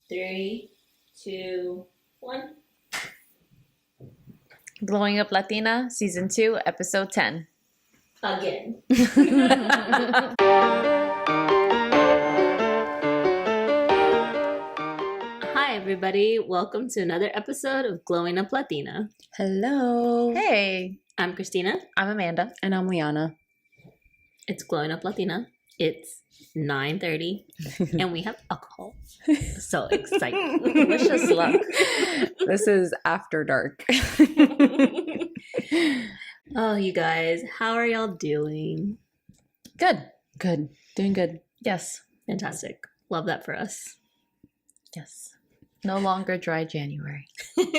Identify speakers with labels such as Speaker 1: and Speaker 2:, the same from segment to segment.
Speaker 1: 3, 2, 1.
Speaker 2: Glowing Up Latina, Season 2, Episode 10.
Speaker 1: Again. Hi, everybody. Welcome to another episode of Glowing Up Latina.
Speaker 3: Hello.
Speaker 2: Hey,
Speaker 1: I'm Christina.
Speaker 2: I'm Amanda.
Speaker 3: And I'm Liana.
Speaker 1: It's Glowing Up Latina. It's 9:30, and we have alcohol. So exciting.
Speaker 2: Delicious luck.
Speaker 3: This is After Dark.
Speaker 1: Oh, you guys, how are y'all doing?
Speaker 2: Good.
Speaker 3: Good. Doing good.
Speaker 2: Yes.
Speaker 1: Fantastic. Love that for us.
Speaker 2: Yes. No longer dry January.
Speaker 1: Love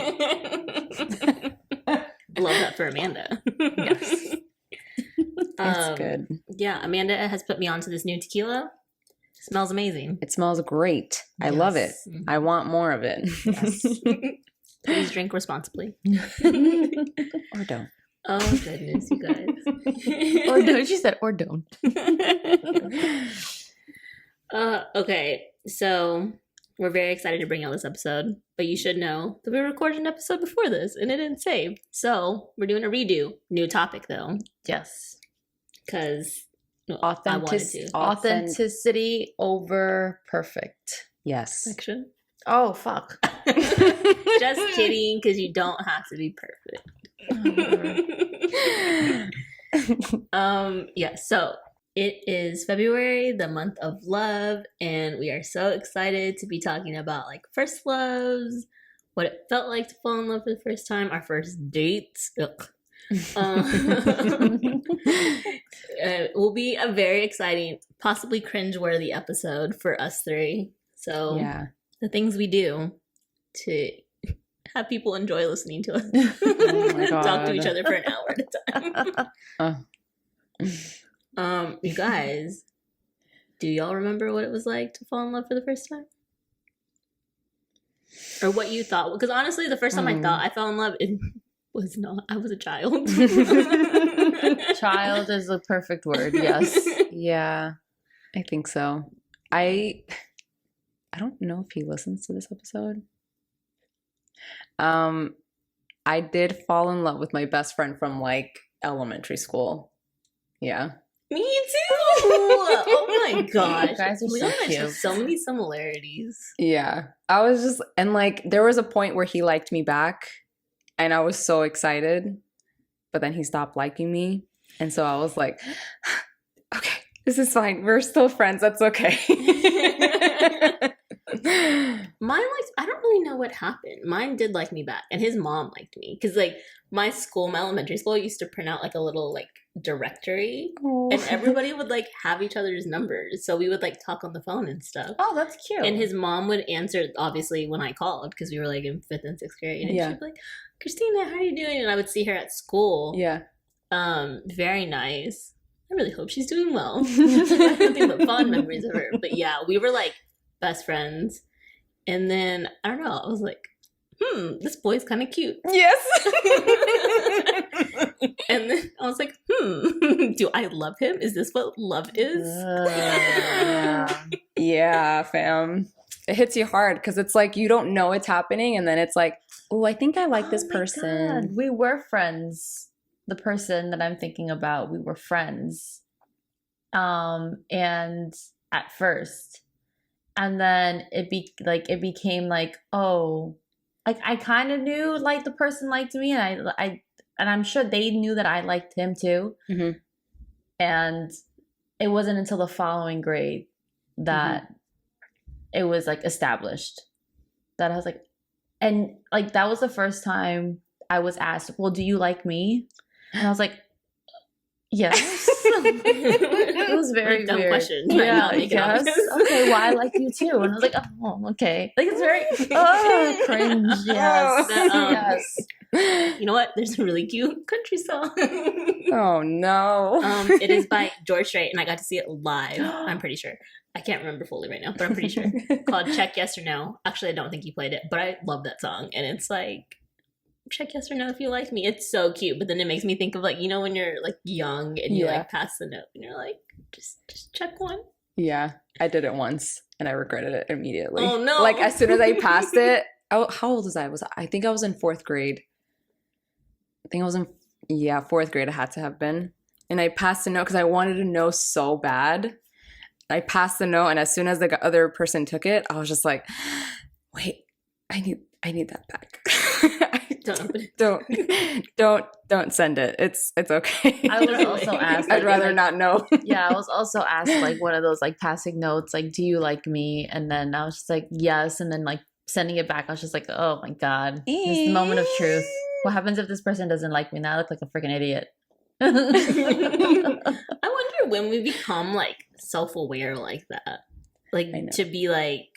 Speaker 1: that for Amanda.
Speaker 2: Yes.
Speaker 3: It's good.
Speaker 1: Yeah, Amanda has put me onto this new tequila. Smells amazing.
Speaker 3: It smells great. I love it.
Speaker 1: Mhm.
Speaker 3: I want more of it.
Speaker 1: Yes. Please drink responsibly.
Speaker 3: Or don't.
Speaker 1: Oh, goodness, you guys.
Speaker 2: Or don't. She said, or don't.
Speaker 1: Okay, so we're very excited to bring out this episode, but you should know that we recorded an episode before this and it didn't save. So we're doing a redo. New topic, though,
Speaker 2: Yes.
Speaker 1: because I wanted to.
Speaker 2: Authenticity over perfect.
Speaker 3: Yes.
Speaker 1: Section.
Speaker 2: Oh, fuck.
Speaker 1: Just kidding, because you don't have to be perfect. Yeah, so it is February, the month of love, and we are so excited to be talking about like first loves, what it felt like to fall in love for the first time, our first dates. It will be a very exciting, possibly cringe-worthy episode for us three. So
Speaker 3: Yeah.
Speaker 1: the things we do to have people enjoy listening to us
Speaker 3: Oh my
Speaker 1: talk to
Speaker 3: God.
Speaker 1: each other for an hour at a time. You guys, do y'all remember what it was like to fall in love for the first time? Or what you thought? Because honestly, the first time I thought I fell in love, it was not. I was a child.
Speaker 2: Child is the perfect word. Yes.
Speaker 3: Yeah. I think so. I don't know if he listens to this episode. I did fall in love with my best friend from like elementary school. Yeah.
Speaker 1: Me too. Oh my gosh,
Speaker 2: You guys are so
Speaker 1: Leon and I
Speaker 2: cute.
Speaker 1: have so many similarities.
Speaker 3: Yeah. I was just, and like, there was a point where he liked me back and I was so excited, but then he stopped liking me. And so I was like, okay, this is fine. We're still friends. That's okay.
Speaker 1: Mine liked, I don't really know what happened. Mine did like me back, and his mom liked me. Because, like, my elementary school, used to print out, like, a little, like, directory. And everybody would, like, have each other's numbers. So we would, like, talk on the phone and stuff.
Speaker 2: Oh, that's cute.
Speaker 1: And his mom would answer, obviously, when I called, because we were, like, in 5th and 6th grade. And she'd be like, Christina, how are you doing? And I would see her at school.
Speaker 3: Yeah.
Speaker 1: Very nice. I really hope she's doing well. I have nothing but fond memories of her. But yeah, we were like best friends. And then I don't know, I was like, this boy's kind of cute.
Speaker 3: Yes.
Speaker 1: And then I was like, do I love him? Is this what love is?
Speaker 3: Yeah, fam. It hits you hard because it's like you don't know it's happening, and then it's like, oh, I think I like this
Speaker 2: Oh my
Speaker 3: person.
Speaker 2: God. We were friends. The person that I'm thinking about, we were friends. And at first. And then it became like, oh, like I kind of knew like the person liked me, and I'm sure they knew that I liked him too.
Speaker 3: Mhm.
Speaker 2: And it wasn't until the following grade that it was like established that I was like, and like that was the first time I was asked, well, do you like me? And I was like, yes. It was very
Speaker 1: Dumb
Speaker 2: weird.
Speaker 1: question.
Speaker 2: Yeah,
Speaker 1: Make it
Speaker 2: yes.
Speaker 1: obvious.
Speaker 2: Okay, well, I like you too. And I was like, oh, okay. Like it's very cringe. Yes. Yes.
Speaker 1: You know what? There's a really cute country song.
Speaker 3: Oh no.
Speaker 1: It is by George Strait, and I got to see it live. I'm pretty sure. I can't remember fully right now, but I'm pretty sure. Called Check Yes or No. Actually, I don't think he played it, but I love that song. And it's like, check yes or no if you like me. It's so cute, but then it makes me think of like, you know, when you're like young and you like pass the note and you're like, just check one.
Speaker 3: Yeah, I did it once and I regretted it immediately.
Speaker 1: Oh, no.
Speaker 3: Like as soon as I passed it, how old was I? I think I was in 4th grade. I think I was in 4th grade. I had to have been. And I passed the note because I wanted to know so bad. I passed the note, and as soon as the other person took it, I was just like, wait, I need that back. Don't send it. It's okay.
Speaker 2: I was also asked.
Speaker 3: I'd rather not know.
Speaker 2: Yeah, I was also asked like one of those like passing notes, like, do you like me? And then I was just like, yes. And then like sending it back, I was just like, oh my God, this is the moment of truth. What happens if this person doesn't like me? Now I look like a freaking idiot.
Speaker 1: I wonder when we become like self-aware like that. Like to be like,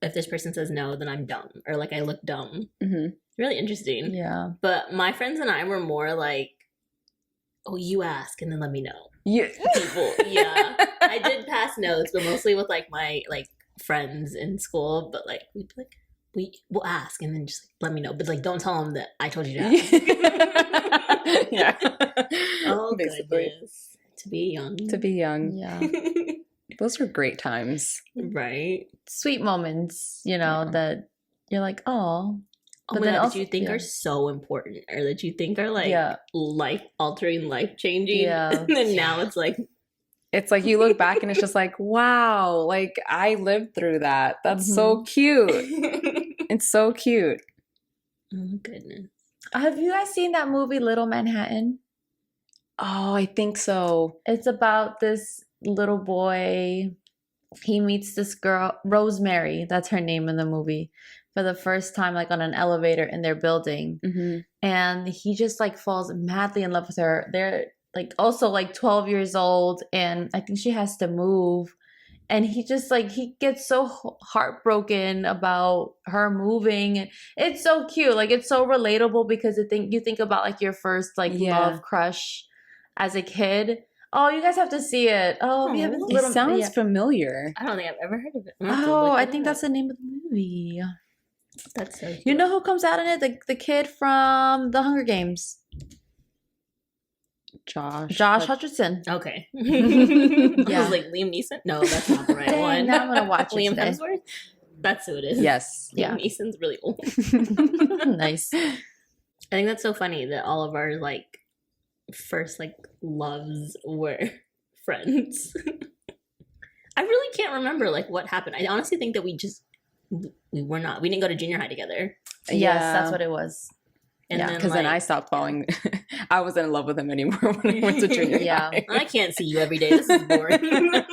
Speaker 1: if this person says no, then I'm dumb, or like I look dumb.
Speaker 3: Mm-hmm.
Speaker 1: Really interesting.
Speaker 2: Yeah.
Speaker 1: But my friends and I were more like, oh, you ask and then let me know.
Speaker 3: Yeah.
Speaker 1: People, yeah. I did pass notes, but mostly with like my like friends in school. But like we'd be like, we'll ask and then just like, let me know. But like, don't tell them that I told you to ask.
Speaker 3: Yeah.
Speaker 1: Oh,
Speaker 3: basically.
Speaker 1: Goodness. To be young.
Speaker 3: To be young.
Speaker 2: Yeah.
Speaker 3: Those were great times.
Speaker 1: Right.
Speaker 2: Sweet moments, you know, that you're like, oh.
Speaker 1: Oh my God, that you think are so important, or that you think are like life-altering, life-changing.
Speaker 2: Yeah.
Speaker 1: And then now it's like
Speaker 3: you look back and it's just like, wow, like I lived through that. That's so cute. It's so cute.
Speaker 1: Oh goodness.
Speaker 2: Have you guys seen that movie Little Manhattan?
Speaker 3: Oh, I think so.
Speaker 2: It's about this little boy. He meets this girl, Rosemary, that's her name in the movie, for the first time, like on an elevator in their building.
Speaker 3: Mm-hmm.
Speaker 2: And he just like falls madly in love with her. They're like also like 12 years old, and I think she has to move. And he just like, he gets so heartbroken about her moving. It's so cute. Like it's so relatable because you think about like your first like love crush as a kid. Oh, you guys have to see it. Oh, we have this
Speaker 3: it sounds familiar.
Speaker 1: I don't think I've ever heard of it.
Speaker 2: Oh, I think that's the name of the movie.
Speaker 1: That's so cute.
Speaker 2: You know who comes out in it? The kid from The Hunger Games. Josh Hutcherson.
Speaker 1: Okay. I
Speaker 2: Yeah.
Speaker 1: was like, Liam Neeson? No, that's not the right
Speaker 2: Dang,
Speaker 1: one.
Speaker 2: now I'm gonna watch it
Speaker 1: Liam
Speaker 2: today.
Speaker 1: Hemsworth? That's who it is.
Speaker 3: Yes.
Speaker 1: Liam Neeson's really old.
Speaker 2: Nice.
Speaker 1: I think that's so funny that all of our like first like loves were friends. I really can't remember like what happened. I honestly think that we didn't go to junior high together.
Speaker 2: Yes, that's what it was.
Speaker 1: And
Speaker 3: because then I stopped falling. I wasn't in love with him anymore when I went to junior high.
Speaker 1: I can't see you every day. This is boring.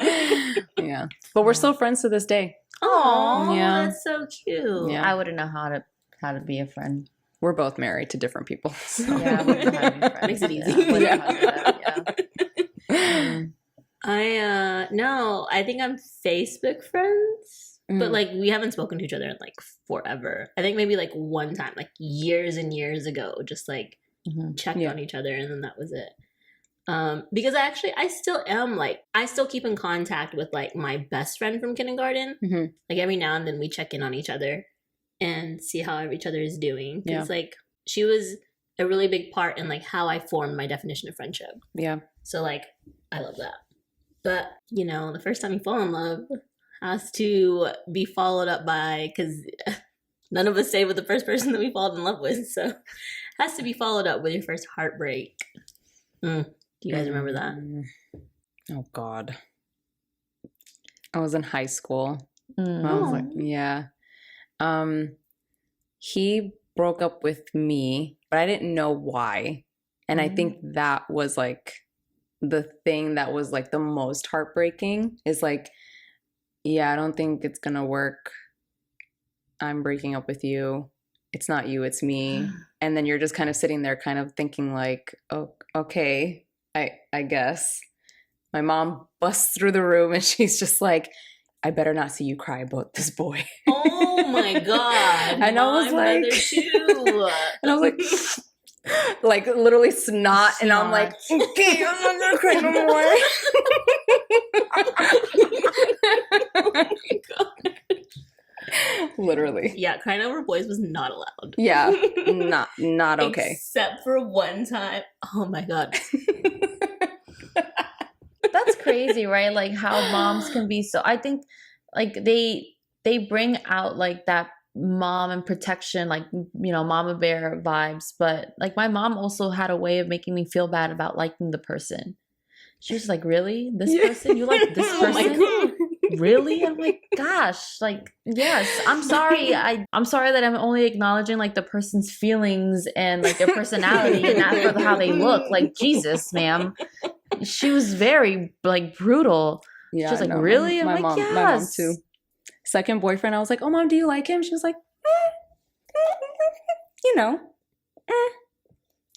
Speaker 3: Yeah, but we're still friends to this day.
Speaker 1: Oh,
Speaker 3: yeah,
Speaker 1: that's so cute.
Speaker 2: Yeah, I wouldn't know how to be a friend.
Speaker 3: We're both married to different people. So.
Speaker 2: Yeah, I wouldn't know how to be friends.
Speaker 1: Makes it easy. I think I'm Facebook friends. But like we haven't spoken to each other in like forever. I think maybe like one time, like years and years ago, just like checked on each other, and then that was it. Because I still am like, I still keep in contact with like my best friend from kindergarten.
Speaker 3: Mm-hmm.
Speaker 1: Like every now and then we check in on each other and see how each other is doing. Because like she was a really big part in like how I formed my definition of friendship.
Speaker 3: Yeah.
Speaker 1: So like I love that. But you know, the first time you fall in love has to be followed up by, because none of us stay with the first person that we fall in love with, so has to be followed up with your first heartbreak. Do you guys remember that?
Speaker 3: Oh God, I was in high school. I
Speaker 2: Oh.
Speaker 3: was like, yeah. He broke up with me, but I didn't know why, and I think that was like the thing that was like the most heartbreaking. Is like, yeah, I don't think it's gonna work. I'm breaking up with you. It's not you, it's me. And then you're just kind of sitting there kind of thinking like, oh, okay, I guess. My mom busts through the room and she's just like, I better not see you cry about this boy.
Speaker 1: Oh my God.
Speaker 3: And I was like, and I was like literally snot. And I'm like, okay, I'm not gonna cry no more.
Speaker 1: Oh my God.
Speaker 3: Literally.
Speaker 1: Yeah, crying over boys was not allowed.
Speaker 3: Yeah, not okay.
Speaker 1: Except for one time. Oh my God.
Speaker 2: That's crazy, right? Like how moms can be so, I think like they bring out like that mom and protection, like, you know, mama bear vibes. But like my mom also had a way of making me feel bad about liking the person. She was like, really? This person? You like this
Speaker 1: Oh my
Speaker 2: person?
Speaker 1: God.
Speaker 2: Really? I'm like, gosh, like, yes, I'm sorry. I'm sorry that I'm only acknowledging like the person's feelings and like their personality and not for how they look. Like, Jesus, ma'am. She was very like brutal.
Speaker 3: Yeah,
Speaker 2: She was like,
Speaker 3: no,
Speaker 2: really?
Speaker 3: my
Speaker 2: I'm like,
Speaker 3: mom,
Speaker 2: yes.
Speaker 3: my mom too. Second boyfriend, I was like, oh, mom, do you like him? She was like, you know,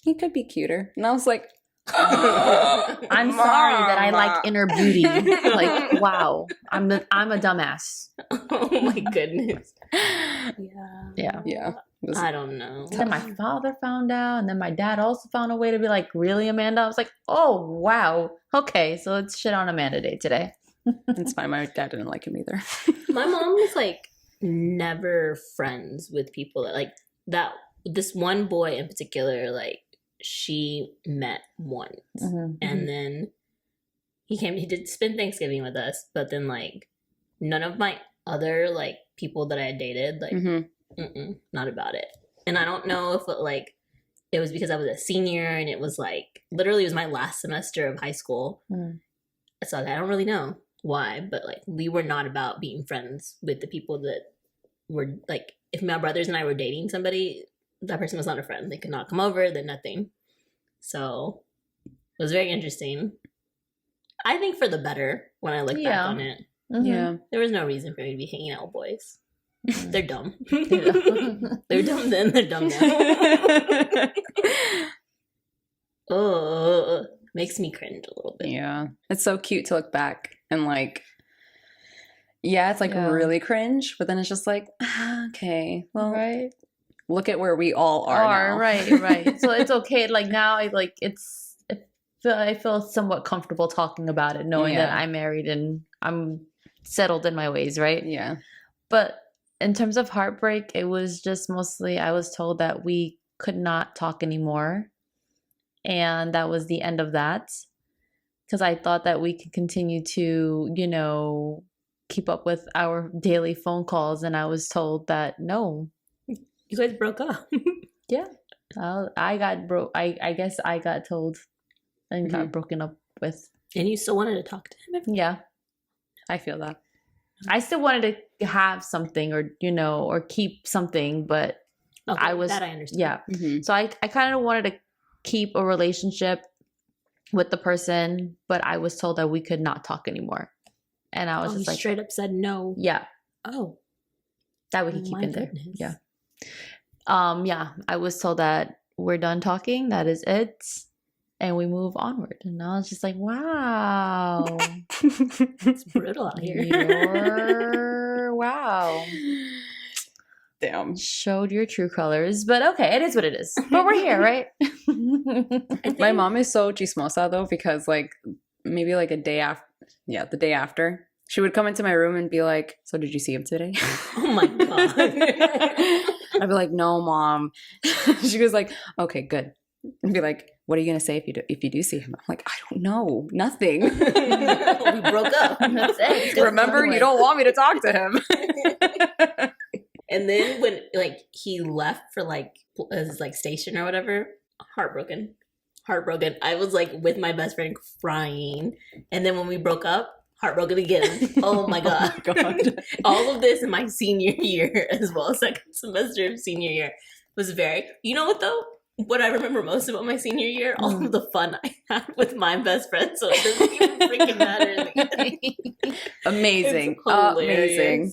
Speaker 3: he could be cuter. And I was like,
Speaker 2: I'm sorry that I like inner beauty. Like, wow, I'm a dumbass.
Speaker 1: Oh my goodness. Yeah.
Speaker 2: Yeah.
Speaker 3: it was-
Speaker 1: I don't know.
Speaker 2: Then my father found out, and then my dad also found a way to be like, really, Amanda? I was like, oh, wow. Okay, so let's shit on Amanda Day today.
Speaker 3: it's fine. My dad didn't like him either.
Speaker 1: My mom was like never friends with people that like that. This one boy in particular, like she met once, and then he did spend Thanksgiving with us, but then like none of my other like people that I had dated, like not about it. And I don't know if it was because I was a senior and it was like literally it was my last semester of high school. So I don't really know why, but like we were not about being friends with the people that were like, if my brothers and I were dating somebody, that person was not a friend. They could not come over, then nothing. So it was very interesting. I think for the better when I look back on it.
Speaker 3: Yeah.
Speaker 1: There was no reason for me to be hanging out with boys. They're dumb. They're dumb then, they're dumb now. Oh, makes me cringe a little bit.
Speaker 3: Yeah. It's so cute to look back and like, yeah, it's like really cringe, but then it's just like, okay, well,
Speaker 2: right.
Speaker 3: Look at where we all are now.
Speaker 2: Right. So it's okay. Like now, I feel somewhat comfortable talking about it, knowing that I'm married and I'm settled in my ways, right?
Speaker 3: Yeah.
Speaker 2: But in terms of heartbreak, it was just mostly I was told that we could not talk anymore. And that was the end of that. Because I thought that we could continue to, you know, keep up with our daily phone calls. And I was told that no.
Speaker 1: You guys broke up.
Speaker 2: Yeah. I guess I got told and got broken up with.
Speaker 1: And you still wanted to talk to him?
Speaker 2: Yeah. I feel that. I still wanted to have something or, you know, or keep something, but
Speaker 1: okay,
Speaker 2: I was.
Speaker 1: That I understand.
Speaker 2: Yeah. So I kind of wanted to keep a relationship with the person, but I was told that we could not talk anymore. And I was just like.
Speaker 1: Straight up said no.
Speaker 2: Yeah.
Speaker 1: Oh.
Speaker 2: That we could keep in there.
Speaker 1: Goodness.
Speaker 2: Yeah. Yeah, I was told that we're done talking. That is it. And we move onward. And I was just like, wow.
Speaker 1: It's brutal out here.
Speaker 2: Wow.
Speaker 3: Damn.
Speaker 2: Showed your true colors. But okay, it is what it is. But we're here, right?
Speaker 3: My mom is so chismosa though, because like maybe like the day after, she would come into my room and be like, so did you see him today?
Speaker 1: Oh my God.
Speaker 3: I'd be like, no, Mom. She was like, okay, good. And be like, what are you gonna say if you do see him? I'm like, I don't know, nothing.
Speaker 1: We broke up. That's it.
Speaker 3: Remember, you don't want me to talk to him.
Speaker 1: And then when like he left for like his like station or whatever, heartbroken. I was like with my best friend crying, and then when we broke up, heartbroken again. Oh my God.
Speaker 3: Oh my God.
Speaker 1: All of this in my senior year as well, second semester of senior year was very, you know what though? What I remember most about my senior year, all of the fun I had with my best friend. So it doesn't even freaking matter.
Speaker 3: Amazing.
Speaker 1: Amazing.
Speaker 3: Amazing.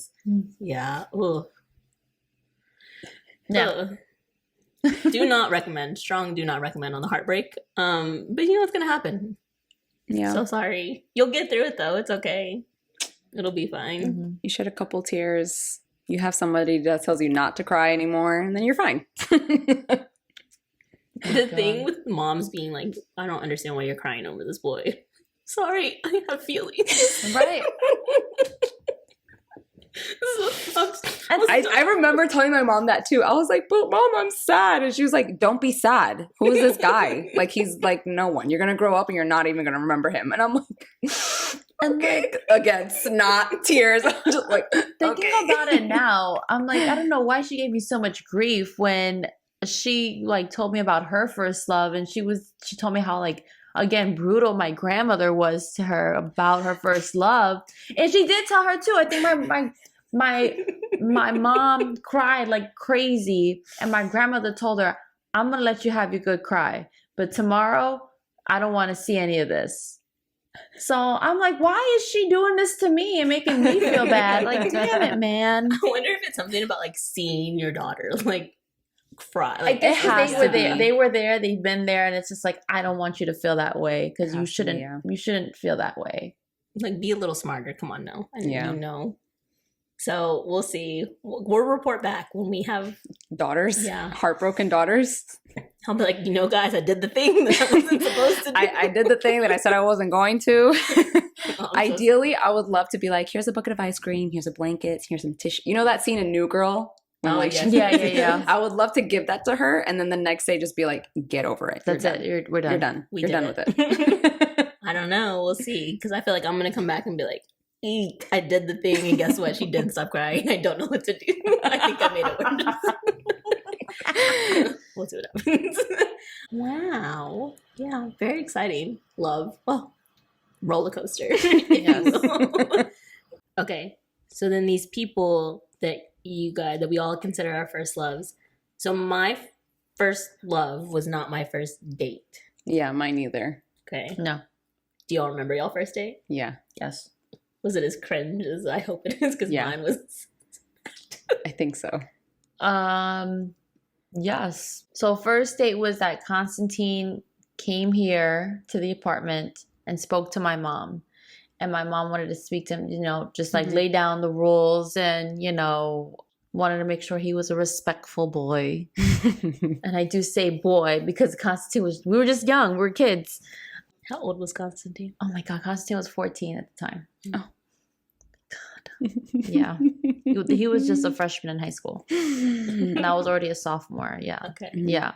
Speaker 1: Yeah. Ugh.
Speaker 2: Yeah.
Speaker 1: Do not recommend. Strong do not recommend on the heartbreak. But you know what's gonna happen.
Speaker 3: Yeah.
Speaker 1: So sorry. You'll get through it though. It's okay. It'll be fine.
Speaker 3: You shed a couple tears. You have somebody that tells you not to cry anymore, and then you're fine.
Speaker 1: The thing with moms being like, I don't understand why you're crying over this boy. Sorry, I have feelings.
Speaker 2: Right.
Speaker 3: I remember telling my mom that too. I was like, but mom, I'm sad. And she was like, don't be sad. Who is this guy? Like, he's like no one. You're going to grow up and you're not even going to remember him. And I'm like, okay. Again, snot, tears. I'm just like,
Speaker 2: thinking about it now, I'm like, I don't know why she gave me so much grief when she like told me about her first love, and she told me how like, again, brutal my grandmother was to her about her first love. And she did tell her too. I think my mom cried like crazy, and my grandmother told her, I'm gonna let you have your good cry, but tomorrow I don't want to see any of this. So I'm like, why is she doing this to me and making me feel bad? Like, damn it, man.
Speaker 1: I wonder if it's something about like seeing your daughter like cry.
Speaker 2: I
Speaker 1: Like,
Speaker 2: guess
Speaker 3: has
Speaker 2: they
Speaker 3: to
Speaker 2: were
Speaker 3: be.
Speaker 2: there. They were there. They've been there, and it's just like, I don't want you to feel that way, because you
Speaker 3: Has to be,
Speaker 2: shouldn't.
Speaker 3: yeah.
Speaker 2: You shouldn't feel that way.
Speaker 1: like be a little smarter. Come on now.
Speaker 3: Yeah.
Speaker 1: You know. So we'll see. We'll report back when we have.
Speaker 3: daughters.
Speaker 1: Yeah.
Speaker 3: Heartbroken daughters.
Speaker 1: I'll be like, guys, I did the thing that I wasn't supposed to do.
Speaker 3: I did the thing that I said I wasn't going to.
Speaker 1: Oh,
Speaker 3: Ideally, I would love to be like, here's a bucket of ice cream, here's a blanket, here's some tissue. You know that scene in New Girl? When,
Speaker 1: Oh,
Speaker 3: like,
Speaker 1: yes.
Speaker 2: Yeah.
Speaker 3: I would love to give that to her, and then the next day just be like, get over it.
Speaker 2: That's
Speaker 3: You're
Speaker 2: it.
Speaker 3: done.
Speaker 2: We're done.
Speaker 3: You're done.
Speaker 1: We
Speaker 3: You're
Speaker 1: did
Speaker 3: done
Speaker 1: it.
Speaker 3: with it.
Speaker 1: I don't know. We'll see. Because I feel like I'm gonna come back and be like, eek, I did the thing, and guess what? She didn't stop crying. I don't know what to do. I think I made it worse. We'll see what happens. Wow. Yeah. Very exciting. Love. Well, roller coaster. if you will. Okay. So then these people that that we all consider our first loves. So my first love was not my first date.
Speaker 3: Yeah, mine either.
Speaker 2: Mm-hmm.
Speaker 1: Okay.
Speaker 2: No.
Speaker 1: Do y'all remember y'all first date?
Speaker 3: Yeah,
Speaker 2: Yes.
Speaker 1: Was it as cringe as I hope it is? Because
Speaker 3: Yeah.
Speaker 1: mine was.
Speaker 3: I think so.
Speaker 2: Yes. So first date was that Constantine came here to the apartment and spoke to my mom. And my mom wanted to speak to him, just like lay down the rules and, wanted to make sure he was a respectful boy. And I do say boy because Constantine we were just young. We were kids.
Speaker 1: How old was Constantine?
Speaker 2: Oh my God. Constantine was 14 at the time.
Speaker 3: Oh.
Speaker 2: God. Yeah. He was just a freshman in high school. And I was already a sophomore. Yeah.
Speaker 1: Okay.
Speaker 2: Yeah.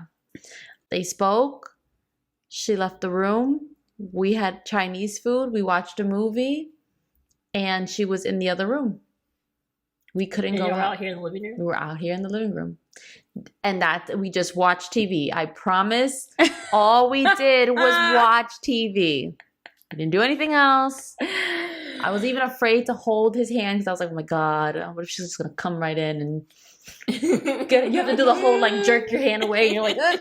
Speaker 2: They spoke. She left the room. We had Chinese food. We watched a movie. And she was in the other room. We couldn't
Speaker 1: And
Speaker 2: go
Speaker 1: you were
Speaker 2: out.
Speaker 1: out here in the living room?
Speaker 2: We were out here in the living room. And we just watched TV. I promise. All we did was watch TV. We didn't do anything else. I was even afraid to hold his hand because I was like, oh my God, what if she's just going to come right in and you have to do the whole like jerk your hand away. And you're like, ugh.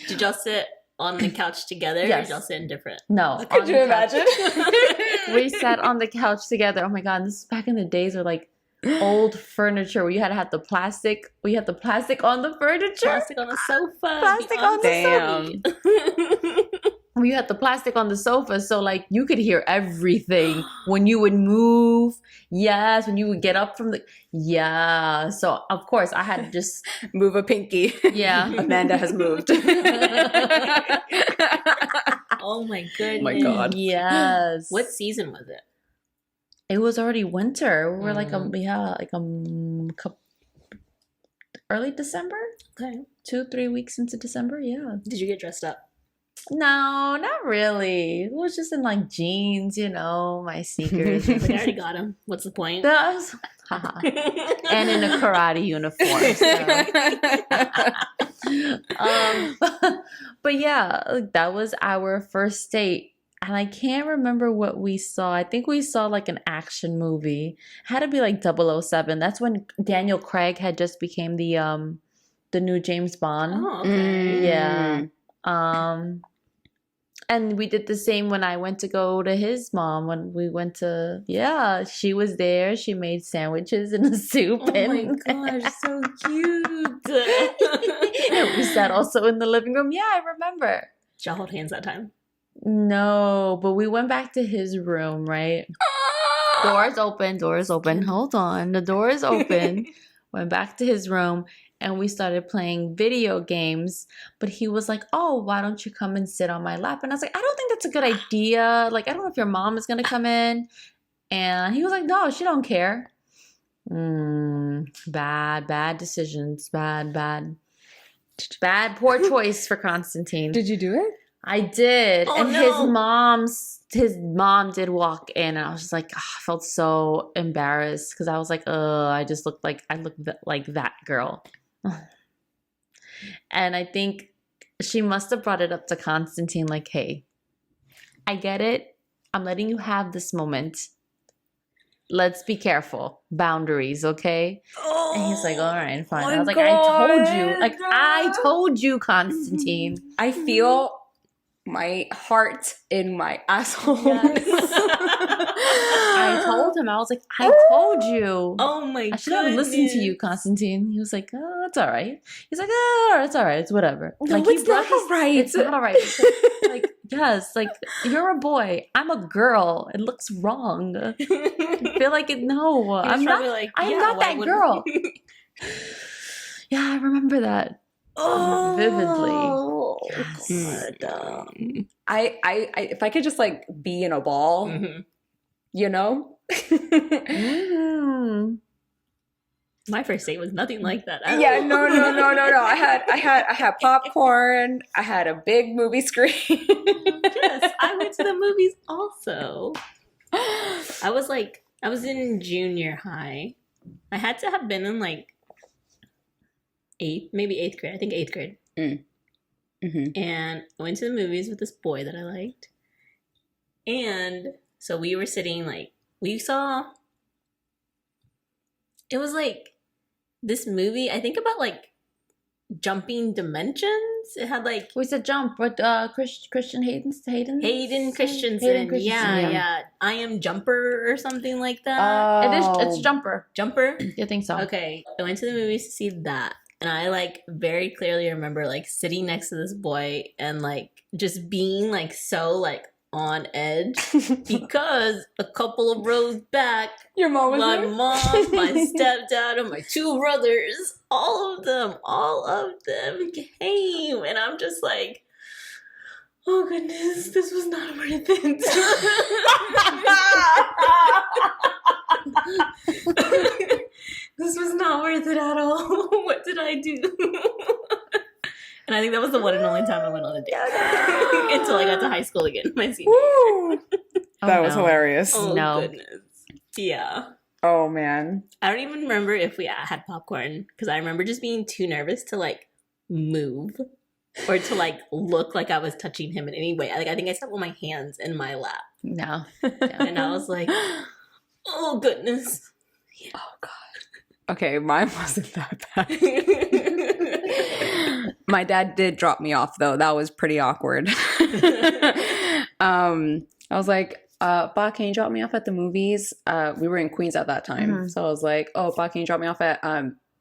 Speaker 1: Did y'all sit on the couch together?
Speaker 2: Yes.
Speaker 1: Or did y'all sit in different?
Speaker 2: No.
Speaker 3: Could
Speaker 2: on
Speaker 3: you
Speaker 2: the couch.
Speaker 3: imagine?
Speaker 2: We sat on the couch together. Oh my God, this is back in the days where like old furniture where you had to have the plastic. We had the plastic on the furniture.
Speaker 1: Plastic on the sofa.
Speaker 2: Plastic on the
Speaker 3: Damn.
Speaker 2: You had the plastic on the sofa, so like you could hear everything when you would move. Yes, when you would get up from so of course I had to just
Speaker 3: Move a pinky.
Speaker 2: yeah.
Speaker 3: Amanda has moved.
Speaker 1: Oh my goodness.
Speaker 3: my God.
Speaker 2: Yes.
Speaker 1: What season was it?
Speaker 2: It was already winter. We were like early December,
Speaker 1: Okay.
Speaker 2: 2-3 weeks into December. Yeah.
Speaker 1: Did you get dressed up?
Speaker 2: No, not really. It was just in like jeans, my sneakers.
Speaker 1: Like, I already got him. What's the point?
Speaker 2: Haha. And in a karate uniform. But yeah, that was our first date. And I can't remember what we saw. I think we saw like an action movie. It had to be like 007. That's when Daniel Craig had just became the new James Bond.
Speaker 1: Oh, okay.
Speaker 2: Yeah. And we did the same when I went to go to his mom. When we went to, she was there. She made sandwiches and a soup.
Speaker 1: Oh my gosh, so cute.
Speaker 2: We sat also in the living room. Yeah, I remember.
Speaker 1: Did y'all hold hands that time?
Speaker 2: No, but we went back to his room, right? Doors open. Hold on. The door is open. Went back to his room. And we started playing video games, but he was like, oh, why don't you come and sit on my lap? And I was like, I don't think that's a good idea. Like, I don't know if your mom is going to come in. And he was like, no, she don't care. Bad decisions. Bad, poor choice for Constantine.
Speaker 3: Did you do it?
Speaker 2: I did.
Speaker 1: Oh,
Speaker 2: And
Speaker 1: no.
Speaker 2: his mom did walk in, and I was just like, I felt so embarrassed because I was like, I just looked like like that girl. And I think she must have brought it up to Constantine, like, hey, I get it. I'm letting you have this moment. Let's be careful. Boundaries, okay?
Speaker 1: Oh,
Speaker 2: And he's like, all right, fine.
Speaker 3: my
Speaker 2: I was like,
Speaker 3: God.
Speaker 2: I told you, Constantine.
Speaker 3: I feel my heart in my asshole.
Speaker 2: I told him, I was like, I told you.
Speaker 1: Oh my god.
Speaker 2: I should have listened to you, Constantine. He was like, oh, it's all right. He's like, oh, it's all right. It's whatever.
Speaker 3: No,
Speaker 2: like,
Speaker 3: it's not all right.
Speaker 2: It's not all right. Like, yes, like, you're a boy. I'm a girl. It looks wrong. I feel like it. No, I'm not.
Speaker 1: Like,
Speaker 2: I'm not that girl. Yeah, I remember that. Vividly.
Speaker 1: God.
Speaker 3: I if I could just like be in a ball, you know?
Speaker 1: My first date was nothing like that.
Speaker 3: Yeah, no. I had popcorn. I had a big movie screen.
Speaker 1: Yes, I went to the movies also. I was in junior high. I had to have been in like eighth grade. I think eighth grade. And I went to the movies with this boy that I liked. And so we were sitting we saw, it was like this movie, I think about like jumping dimensions. It had like,
Speaker 2: We said jump, but Christian Hayden
Speaker 1: Christensen. Yeah. I Am Jumper or something like that.
Speaker 2: It's Jumper.
Speaker 1: Jumper?
Speaker 2: You think so?
Speaker 1: Okay. I went to the movies to see that. And I like very clearly remember like sitting next to this boy and like just being like so like on edge because a couple of rows back,
Speaker 3: Your mom was
Speaker 1: my
Speaker 3: there?
Speaker 1: mom, my stepdad, and my two brothers, all of them came. And I'm just like, oh goodness, this was not worth it. This was not worth it at all. What did I do? And I think that was the one and only time I went on a date. Until I got to high school again, my senior year.
Speaker 3: That was hilarious.
Speaker 1: Oh,
Speaker 2: No.
Speaker 1: goodness. Yeah.
Speaker 3: Oh, man.
Speaker 1: I don't even remember if we had popcorn because I remember just being too nervous to like move or to like look like I was touching him in any way. Like I think I sat with my hands in my lap.
Speaker 2: No.
Speaker 1: And I was like, oh, goodness.
Speaker 3: Oh, God. Okay, mine wasn't that bad. My dad did drop me off, though. That was pretty awkward. I was like, Pa, can you drop me off at the movies? We were in Queens at that time. So I was like, oh, Pa, can you drop me off at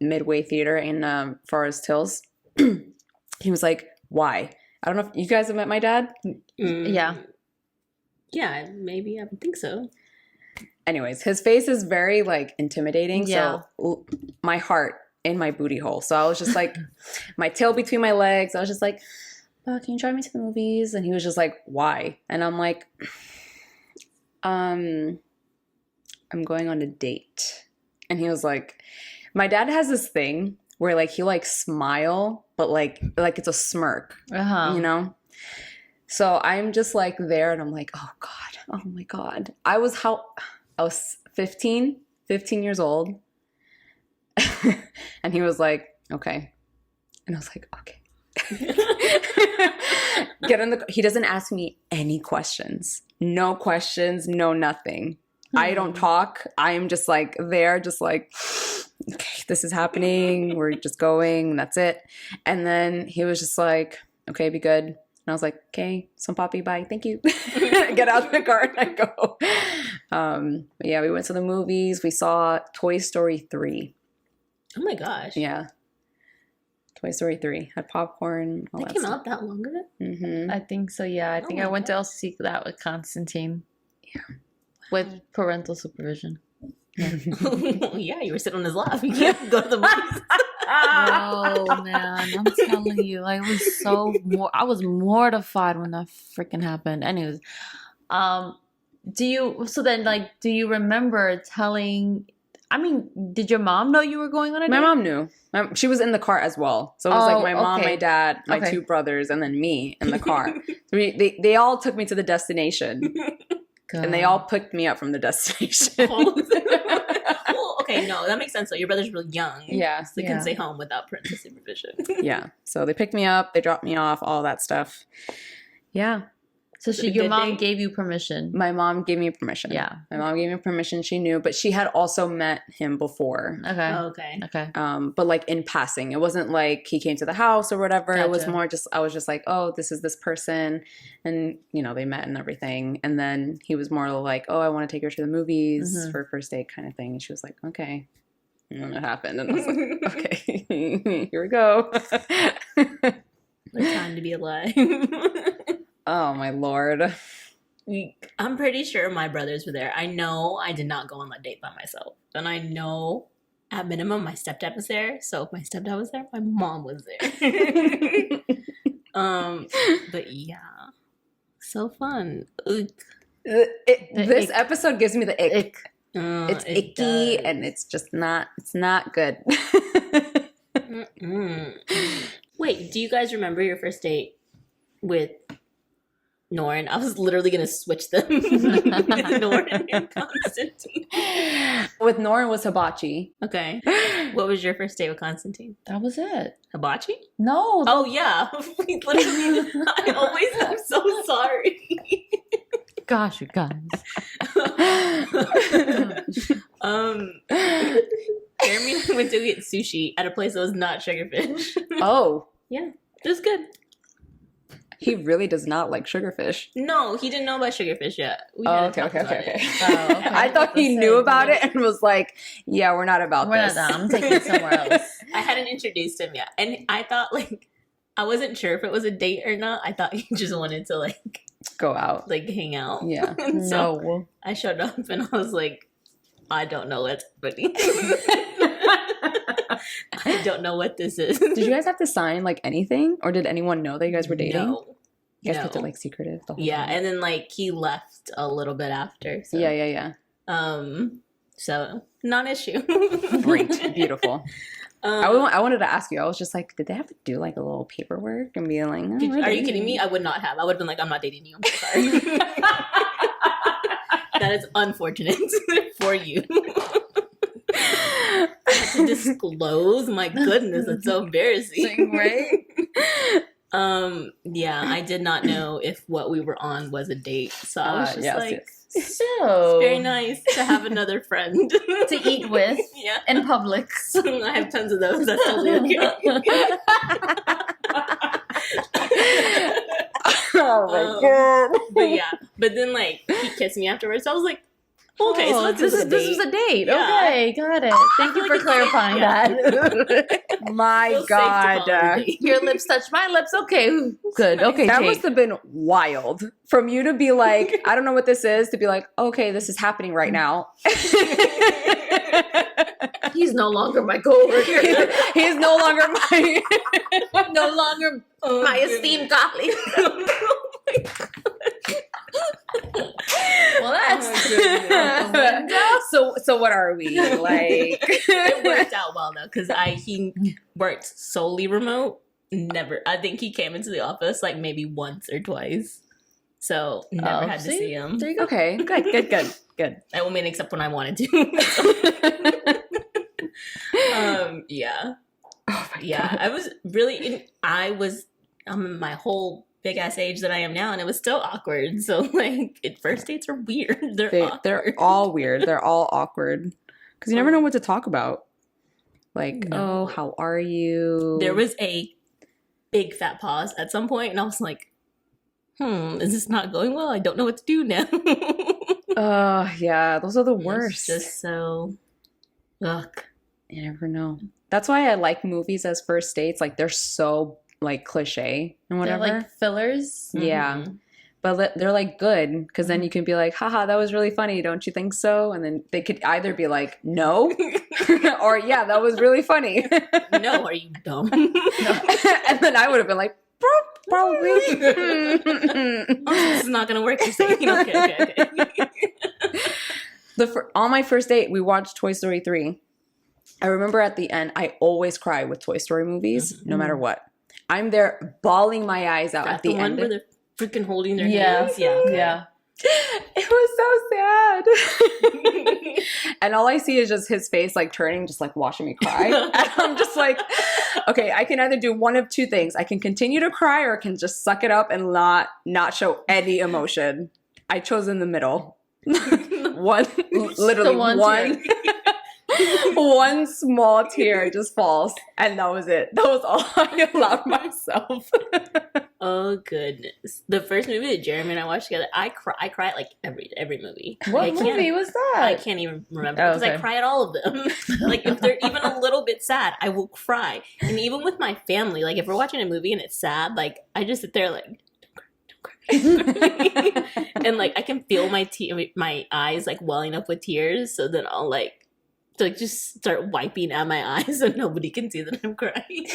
Speaker 3: Midway Theater in Forest Hills? He was like, why? I don't know if you guys have met my dad.
Speaker 2: Yeah.
Speaker 1: Yeah, maybe. I would think so.
Speaker 3: Anyways, his face is very like intimidating.
Speaker 2: Yeah.
Speaker 3: So my heart in my booty hole. So I was just like, my tail between my legs. I was just like, oh, can you drive me to the movies? And he was just like, why? And I'm like, I'm going on a date. And he was like, my dad has this thing where like he'll like smile, but like it's a smirk, you know? So I'm just like there and I'm like, oh God, oh my God. I was 15 years old. And he was like, okay. And I was like, okay. He doesn't ask me any questions. No questions, no nothing. I don't talk. I am just like there, just like, okay, this is happening. We're just going. That's it. And then he was just like, okay, be good. And I was like, okay, some poppy, bye. Thank you. Get out of the car and I go. But yeah, we went to the movies. We saw Toy Story 3.
Speaker 1: Oh my gosh.
Speaker 3: Yeah. Toy Story 3. Had popcorn. All
Speaker 1: That came out that long ago?
Speaker 3: Mm-hmm.
Speaker 2: I think so, yeah. I think I went to also see that with Constantine.
Speaker 3: Yeah.
Speaker 2: With parental supervision.
Speaker 1: Yeah. Yeah, you were sitting on his lap. You can't go to the movies.
Speaker 2: Oh man, I'm telling you, I was mortified when that freaking happened. Anyways, do you remember telling I mean, did your mom know you were going on a date?
Speaker 3: My mom knew. She was in the car as well. So it was like my mom,
Speaker 2: okay.
Speaker 3: my dad, my two brothers, and then me in the car. So they all took me to the destination.
Speaker 2: God.
Speaker 3: And they all picked me up from the destination.
Speaker 1: Well, okay, no, that makes sense though. Your brother's really young.
Speaker 3: Yeah.
Speaker 1: So they couldn't stay home without parental supervision.
Speaker 3: Yeah. So they picked me up, they dropped me off, all that stuff. Yeah.
Speaker 2: So
Speaker 1: Was it a
Speaker 2: your
Speaker 1: good
Speaker 2: mom
Speaker 1: date?
Speaker 2: gave you permission.
Speaker 3: My mom gave me permission.
Speaker 2: Yeah.
Speaker 3: My mom gave me permission. She knew, but she had also met him before.
Speaker 2: Okay.
Speaker 1: Oh, okay.
Speaker 2: Okay.
Speaker 3: But like in passing, it wasn't like he came to the house or whatever. It was
Speaker 2: Gotcha.
Speaker 3: more just, I was just like, oh, this is this person. And, you know, they met and everything. And then he was more like, oh, I want to take her to the movies
Speaker 2: Mhm.
Speaker 3: for a first date kind of thing. And she was like, okay. And then it happened. And I was like, okay, here we go.
Speaker 1: What a time to be alive.
Speaker 3: Oh, my Lord.
Speaker 1: I'm pretty sure my brothers were there. I know I did not go on that date by myself. And I know at minimum my stepdad was there. So if my stepdad was there, my mom was there. But yeah. So fun. Ugh.
Speaker 3: This episode gives me the ick. It's
Speaker 1: It
Speaker 3: icky
Speaker 1: does.
Speaker 3: and it's just not, it's not good.
Speaker 1: Mm-mm. Wait, do you guys remember your first date with Norrin? I was literally gonna switch them. Norrin and Constantine.
Speaker 3: With Nora was hibachi.
Speaker 1: Okay. What was your first date with Constantine?
Speaker 2: That was it.
Speaker 1: Hibachi?
Speaker 2: No.
Speaker 1: Oh yeah. We literally I always am so sorry.
Speaker 2: Gosh, you guys.
Speaker 1: Jeremy and I went to get sushi at a place that was not Sugarfish.
Speaker 3: Oh,
Speaker 1: Yeah. It was good.
Speaker 3: he really does not like sugarfish.
Speaker 1: No, he didn't know about Sugarfish yet. We
Speaker 3: Oh,
Speaker 1: hadn't
Speaker 3: okay,
Speaker 1: talked
Speaker 3: okay,
Speaker 1: about
Speaker 3: okay,
Speaker 1: it.
Speaker 3: okay.
Speaker 2: Oh, okay.
Speaker 3: I thought he knew about it and was like, yeah, we're not about
Speaker 2: We're
Speaker 3: this.
Speaker 2: not done. I'm taking it somewhere else.
Speaker 1: I hadn't introduced him yet. And I thought like I wasn't sure if it was a date or not. I thought he just wanted to like
Speaker 3: Go out.
Speaker 1: hang out.
Speaker 3: Yeah.
Speaker 1: And so
Speaker 2: No.
Speaker 1: I showed up and I was like, I don't know what's happening. I don't know what this is.
Speaker 3: Did you guys have to sign like anything? Or did anyone know that you guys were dating?
Speaker 1: No.
Speaker 3: You guys
Speaker 1: No.
Speaker 3: kept it like secretive the whole
Speaker 1: Yeah,
Speaker 3: time?
Speaker 1: and then like he left a little bit after. So.
Speaker 3: Yeah.
Speaker 1: So non-issue.
Speaker 3: Great. Beautiful.
Speaker 1: Um,
Speaker 3: I wanted to ask you. I was just like, did they have to do like a little paperwork and be like, oh, we're
Speaker 1: are you kidding me?
Speaker 3: dating?
Speaker 1: I would not have. I would have been like, I'm not dating you. I'm so sorry. That is unfortunate for you. I had to disclose. My goodness, it's so embarrassing.
Speaker 3: Right?
Speaker 1: Yeah, I did not know if what we were on was a date. So I was just like,
Speaker 2: So
Speaker 1: it's very nice to have another friend
Speaker 2: to eat with
Speaker 1: Yeah.
Speaker 2: in public.
Speaker 1: I have tons of those. That's totally okay.
Speaker 3: Oh my god.
Speaker 1: But yeah, but then like he kissed me afterwards. So I was like, okay, so
Speaker 2: Oh,
Speaker 1: this was a
Speaker 2: this was a date.
Speaker 1: Yeah.
Speaker 2: Okay, got it. Thank you
Speaker 1: feel
Speaker 2: for
Speaker 1: like it's safe,
Speaker 2: clarifying
Speaker 1: yeah.
Speaker 2: that.
Speaker 3: My
Speaker 1: Feels safe to call it a
Speaker 3: god.
Speaker 1: date.
Speaker 2: Your lips touch my lips. Okay, good. Okay,
Speaker 3: That
Speaker 2: Jake.
Speaker 3: must have been wild from you to be like, I don't know what this is, to be like, okay, this is happening right now.
Speaker 2: He's no longer my coworker.
Speaker 3: He's no longer my.
Speaker 2: no longer
Speaker 1: Oh,
Speaker 2: my
Speaker 1: goodness.
Speaker 2: esteemed colleague. Well, that's
Speaker 3: So what are we like?
Speaker 1: It worked out well though, because he worked solely remote. Never, I think he came into the office like maybe once or twice. So never had to see him.
Speaker 2: There you go.
Speaker 3: Okay, good.
Speaker 1: I mean, except when I wanted to. Yeah.
Speaker 3: Oh my
Speaker 1: Yeah,
Speaker 3: god.
Speaker 1: I'm in my whole big ass age that I am now, and it was still awkward. So like, first dates are weird. They're
Speaker 3: They're all weird. They're all awkward because you never know what to talk about. Like,
Speaker 1: No.
Speaker 3: oh, how are you?
Speaker 1: There was a big fat pause at some point, and I was like, is this not going well? I don't know what to do now.
Speaker 3: Yeah, those are the
Speaker 1: It's
Speaker 3: worst.
Speaker 1: just so, ugh.
Speaker 3: You never know. That's why I like movies as first dates. Like they're so like cliche and
Speaker 2: They're
Speaker 3: whatever.
Speaker 2: like fillers.
Speaker 3: Yeah.
Speaker 1: Mhm.
Speaker 3: But they're like good because then you can be like, haha, that was really funny. Don't you think so? And then they could either be like, no, or yeah, that was really funny.
Speaker 1: No, are you dumb?
Speaker 3: And then I would have been like, probably.
Speaker 1: Oh, this is not gonna work. You're saying, okay.
Speaker 3: On my first date, we watched Toy Story 3. I remember at the end, I always cry with Toy Story movies, no matter what. I'm there bawling my eyes out at the end.
Speaker 1: Where they're freaking holding their hands?
Speaker 2: Yeah.
Speaker 3: It was so sad. And all I see is just his face like turning, just like watching me cry. And I'm just like, okay, I can either do one of two things. I can continue to cry or I can just suck it up and not show any emotion. I chose in the middle. Literally one. One small tear just falls, and that was it. That was all I allowed myself.
Speaker 1: Oh goodness! The first movie that Jeremy and I watched together, I cry at like every movie.
Speaker 2: What movie was that?
Speaker 1: I can't even remember because I cry at all of them. Like if they're even a little bit sad, I will cry. And even with my family, like if we're watching a movie and it's sad, like I just sit there like, don't cry. And like I can feel my eyes like welling up with tears. So then I'll like just start wiping at my eyes so nobody can see that I'm crying.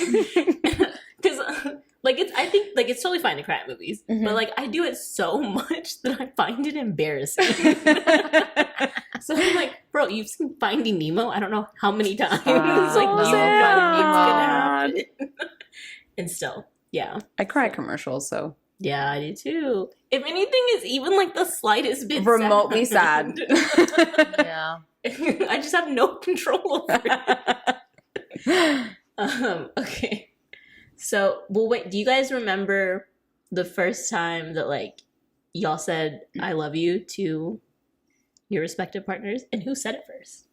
Speaker 1: Because I think it's totally fine to cry at movies, but like I do it so much that I find it embarrassing. So I'm like, bro, you've seen Finding Nemo? I don't know how many times. Like you know it's gonna happen. And still, yeah,
Speaker 3: I cry at commercials, so
Speaker 1: yeah, I do too. If anything is even like the slightest bit
Speaker 3: remotely sad.
Speaker 2: Yeah.
Speaker 1: I just have no control over it. Okay. So, well, wait, do you guys remember the first time that, like, y'all said, I love you to your respective partners? And who said it first?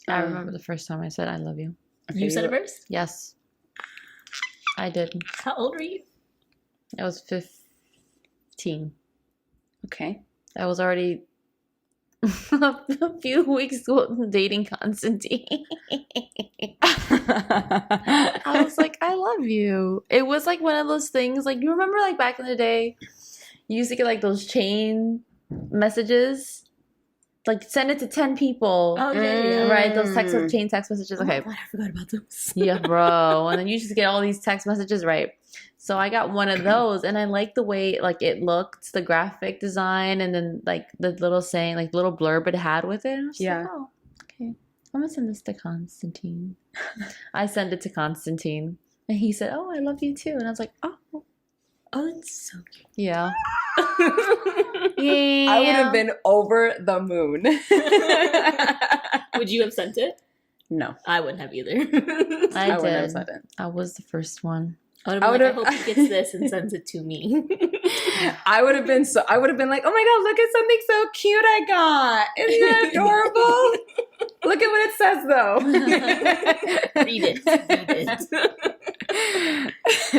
Speaker 2: I remember the first time I said, I love you.
Speaker 3: Okay,
Speaker 1: You said it first?
Speaker 2: Yes. I did.
Speaker 1: How old were you?
Speaker 2: I was 15.
Speaker 3: Okay.
Speaker 2: I was already a few weeks dating Constantine. I was like, I love you. It was like one of those things, like, you remember like back in the day, you used to get like those chain messages? Like, send it to 10 people.
Speaker 1: Oh, yeah.
Speaker 2: Right? Those chain text messages. Okay.
Speaker 1: Oh, God, I forgot about those.
Speaker 2: Yeah, bro. And then you just get all these text messages, right? So I got one of those, and I liked the way like it looked, the graphic design, and then like the little saying, like little blurb it had with it. And I was like, oh, okay. I'm gonna send this to Constantine. I sent it to Constantine, and he said, "Oh, I love you too." And I was like, "Oh,
Speaker 1: that's so cute."
Speaker 2: yeah."
Speaker 3: Yeah. I would have been over the moon.
Speaker 1: Would you have sent it?
Speaker 3: No,
Speaker 1: I wouldn't have either.
Speaker 2: I
Speaker 3: wouldn't have
Speaker 2: did.
Speaker 3: sent it.
Speaker 2: I was the first one.
Speaker 1: I would have. I hope he gets this and sends it to me.
Speaker 3: I would have been like, oh my God, look at something so cute I got. Isn't that adorable? Look at what it says though.
Speaker 1: Read it.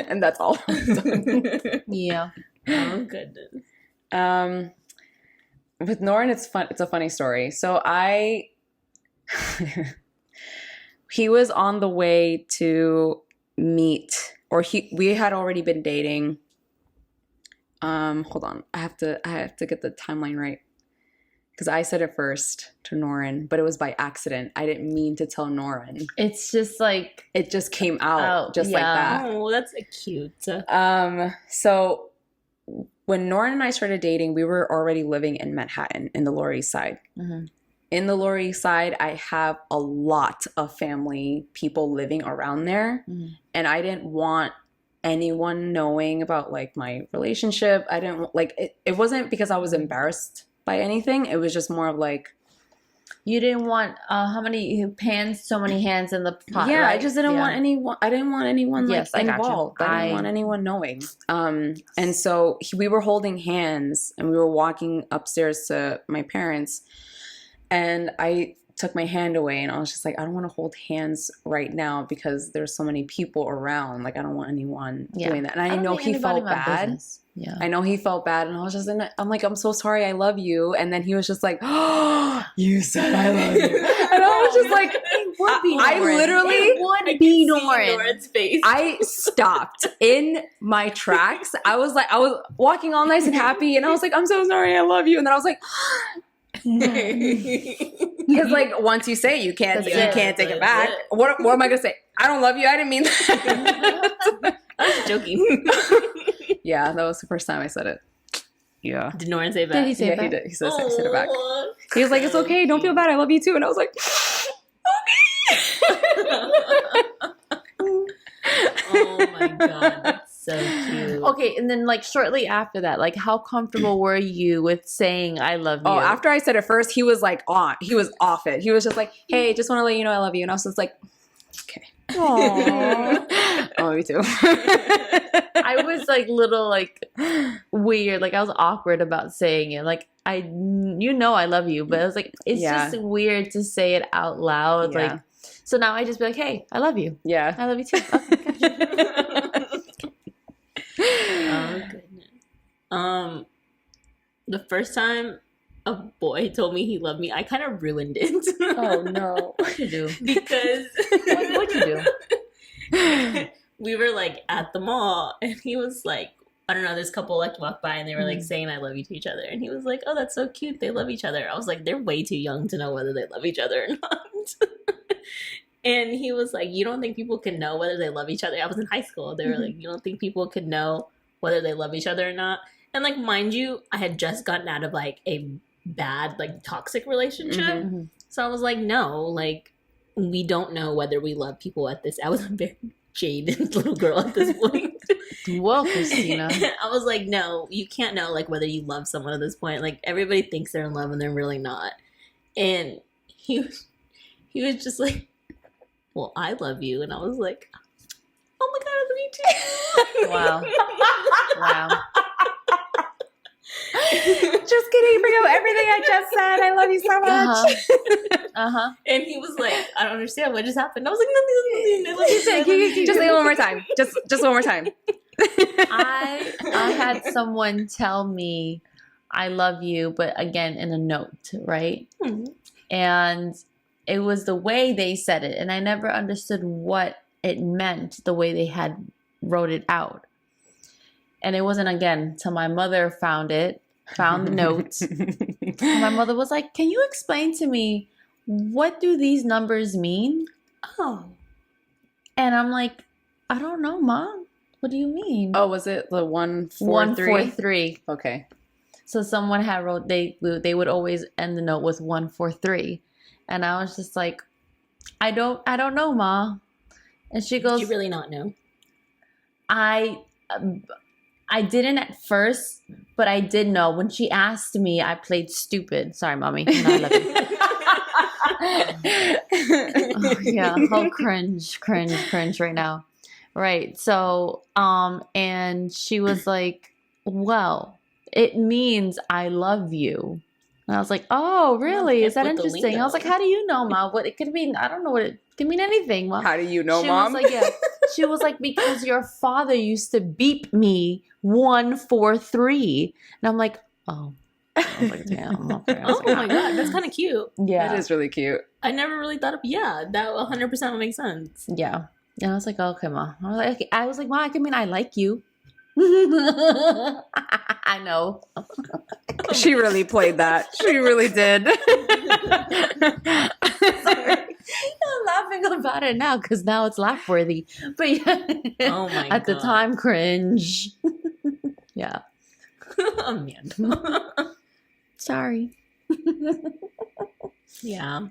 Speaker 3: And that's all.
Speaker 2: Yeah.
Speaker 1: Oh goodness.
Speaker 3: With Norin, it's fun. It's a funny story. So he was on the way to meet, or we had already been dating. Hold on. I have to get the timeline right. Because I said it first to Norin, but it was by accident. I didn't mean to tell Norin.
Speaker 2: It's just like
Speaker 3: It just came out like that.
Speaker 1: Oh, that's cute.
Speaker 3: So when Norin and I started dating, we were already living in Manhattan in the Lower East Side.
Speaker 2: mm-hmm.
Speaker 3: In the Lower East Side, I have a lot of family, people living around there.
Speaker 2: Mm-hmm.
Speaker 3: And I didn't want anyone knowing about like my relationship. I didn't like it wasn't because I was embarrassed by anything. It was just more of like,
Speaker 2: you didn't want how many hands, so many hands in the pot.
Speaker 3: yeah,
Speaker 2: right?
Speaker 3: I just didn't want anyone. I didn't want anyone
Speaker 2: Yes,
Speaker 3: like
Speaker 2: I got you.
Speaker 3: involved. I didn't want anyone knowing. And so we were holding hands and we were walking upstairs to my parents, and I took my hand away and I was just like, I don't want to hold hands right now because there's so many people around. Like, I don't want anyone doing that. And I know he felt bad.
Speaker 2: Business. Yeah.
Speaker 3: I know he felt bad, and I was just I'm like, I'm so sorry, I love you. And then he was just like, oh, you said I love you. And I was just like, I literally
Speaker 2: would be
Speaker 1: Norin's face.
Speaker 3: I stopped in my tracks. I was walking all nice and happy, and I was like, I'm so sorry, I love you. And then I was like, because like once you say it, you can't take it back. What am I gonna say? I don't love you. I didn't mean that.
Speaker 1: I was joking.
Speaker 3: Yeah, that was the first time I said it. Yeah.
Speaker 1: Did Norin say back?
Speaker 2: Did he say
Speaker 3: Yeah,
Speaker 2: back?
Speaker 3: he did. He said it back.
Speaker 1: Oh.
Speaker 3: He was like, "It's okay. Don't feel bad. I love you too." And I was like,
Speaker 1: Oh my god, that's so cute.
Speaker 2: Okay, and then like shortly after that, like how comfortable were you with saying I love you?
Speaker 3: "Oh." After I said it first, he was like on. He was off it. He was just like, "Hey, just want to let you know I love you." And I was just like, "Okay."
Speaker 2: Aww.
Speaker 3: Oh, me too.
Speaker 2: I was like little like weird, like I was awkward about saying it. Like I love you, but I was like, it's
Speaker 3: Yeah.
Speaker 2: just weird to say it out loud.
Speaker 3: Yeah.
Speaker 2: Like, so now I just be like, hey, I love you.
Speaker 3: Yeah.
Speaker 2: I love you too. Okay, gotcha.
Speaker 1: Oh goodness. The first time a boy told me he loved me, I kind of ruined it.
Speaker 3: Oh no.
Speaker 2: What'd you do?
Speaker 1: Because
Speaker 2: What'd you do?
Speaker 1: we were like at the mall, and he was like, I don't know, this couple like walked by and they were like saying I love you to each other, and he was like, oh, that's so cute, they love each other. I was like, they're way too young to know whether they love each other or not. And he was like, you don't think people can know whether they love each other? I was in high school. They were like, you don't think people could know whether they love each other or not? And like, mind you, I had just gotten out of like a bad like toxic relationship.
Speaker 2: Mm-hmm.
Speaker 1: So I was like, no, like, we don't know whether we love people at this. I was a very jaded little girl at this point.
Speaker 2: Well, Christina.
Speaker 1: I was like, no, you can't know like whether you love someone at this point. Like, everybody thinks they're in love and they're really not. And he was just like, well, I love you. And I was like, oh my god, I love you too.
Speaker 2: Wow. Wow.
Speaker 3: Just kidding. Bring up everything I just said. I love you so much.
Speaker 2: Uh-huh.
Speaker 1: And he was like, I don't understand what just happened. I was like, nothing. I love you. I love you.
Speaker 3: Just say it one more time. Just one more time.
Speaker 2: I had someone tell me I love you, but again in a note, right?
Speaker 1: Hmm.
Speaker 2: And it was the way they said it, and I never understood what it meant the way they had wrote it out. And it wasn't again till my mother found the note. And my mother was like, "Can you explain to me what do these numbers mean?"
Speaker 1: Oh.
Speaker 2: And I'm like, "I don't know, Mom. What do you mean?"
Speaker 3: Oh, was it the 143?
Speaker 2: 143.
Speaker 3: Okay.
Speaker 2: So someone had wrote they would always end the note with 143, and I was just like, I don't know, Ma. And she goes,
Speaker 1: Did you really not know?
Speaker 2: I didn't at first, but I did know. When she asked me, I played stupid. Sorry, Mommy. No, I love you. Oh, yeah, oh, cringe right now. Right. So, and she was like, well, it means I love you. And I was like, oh, really? Is that
Speaker 1: With the
Speaker 2: interesting? I was like,
Speaker 1: lingo.
Speaker 2: how do you know, Mom? What it could mean? I don't know what it could mean. Anything, Mom.
Speaker 3: How do you know,
Speaker 2: She
Speaker 3: Mom?
Speaker 2: was like, yeah. She was like, because your father used to beep me 143. And I'm like, oh. I was like, damn. Okay.
Speaker 1: Oh my god, that's kind of cute.
Speaker 2: Yeah.
Speaker 3: That is really cute.
Speaker 1: I never really thought of, yeah, that 100% would make sense.
Speaker 2: Yeah. And I was like, okay, Ma. I was like, okay. Ma, I can mean I like you. I know.
Speaker 3: She really played that. She really did.
Speaker 2: I'm laughing about it now because now it's laugh worthy. But yeah,
Speaker 1: Oh my
Speaker 2: at the
Speaker 1: God.
Speaker 2: time, cringe. Yeah.
Speaker 1: Amanda.
Speaker 2: Sorry.
Speaker 1: Yeah.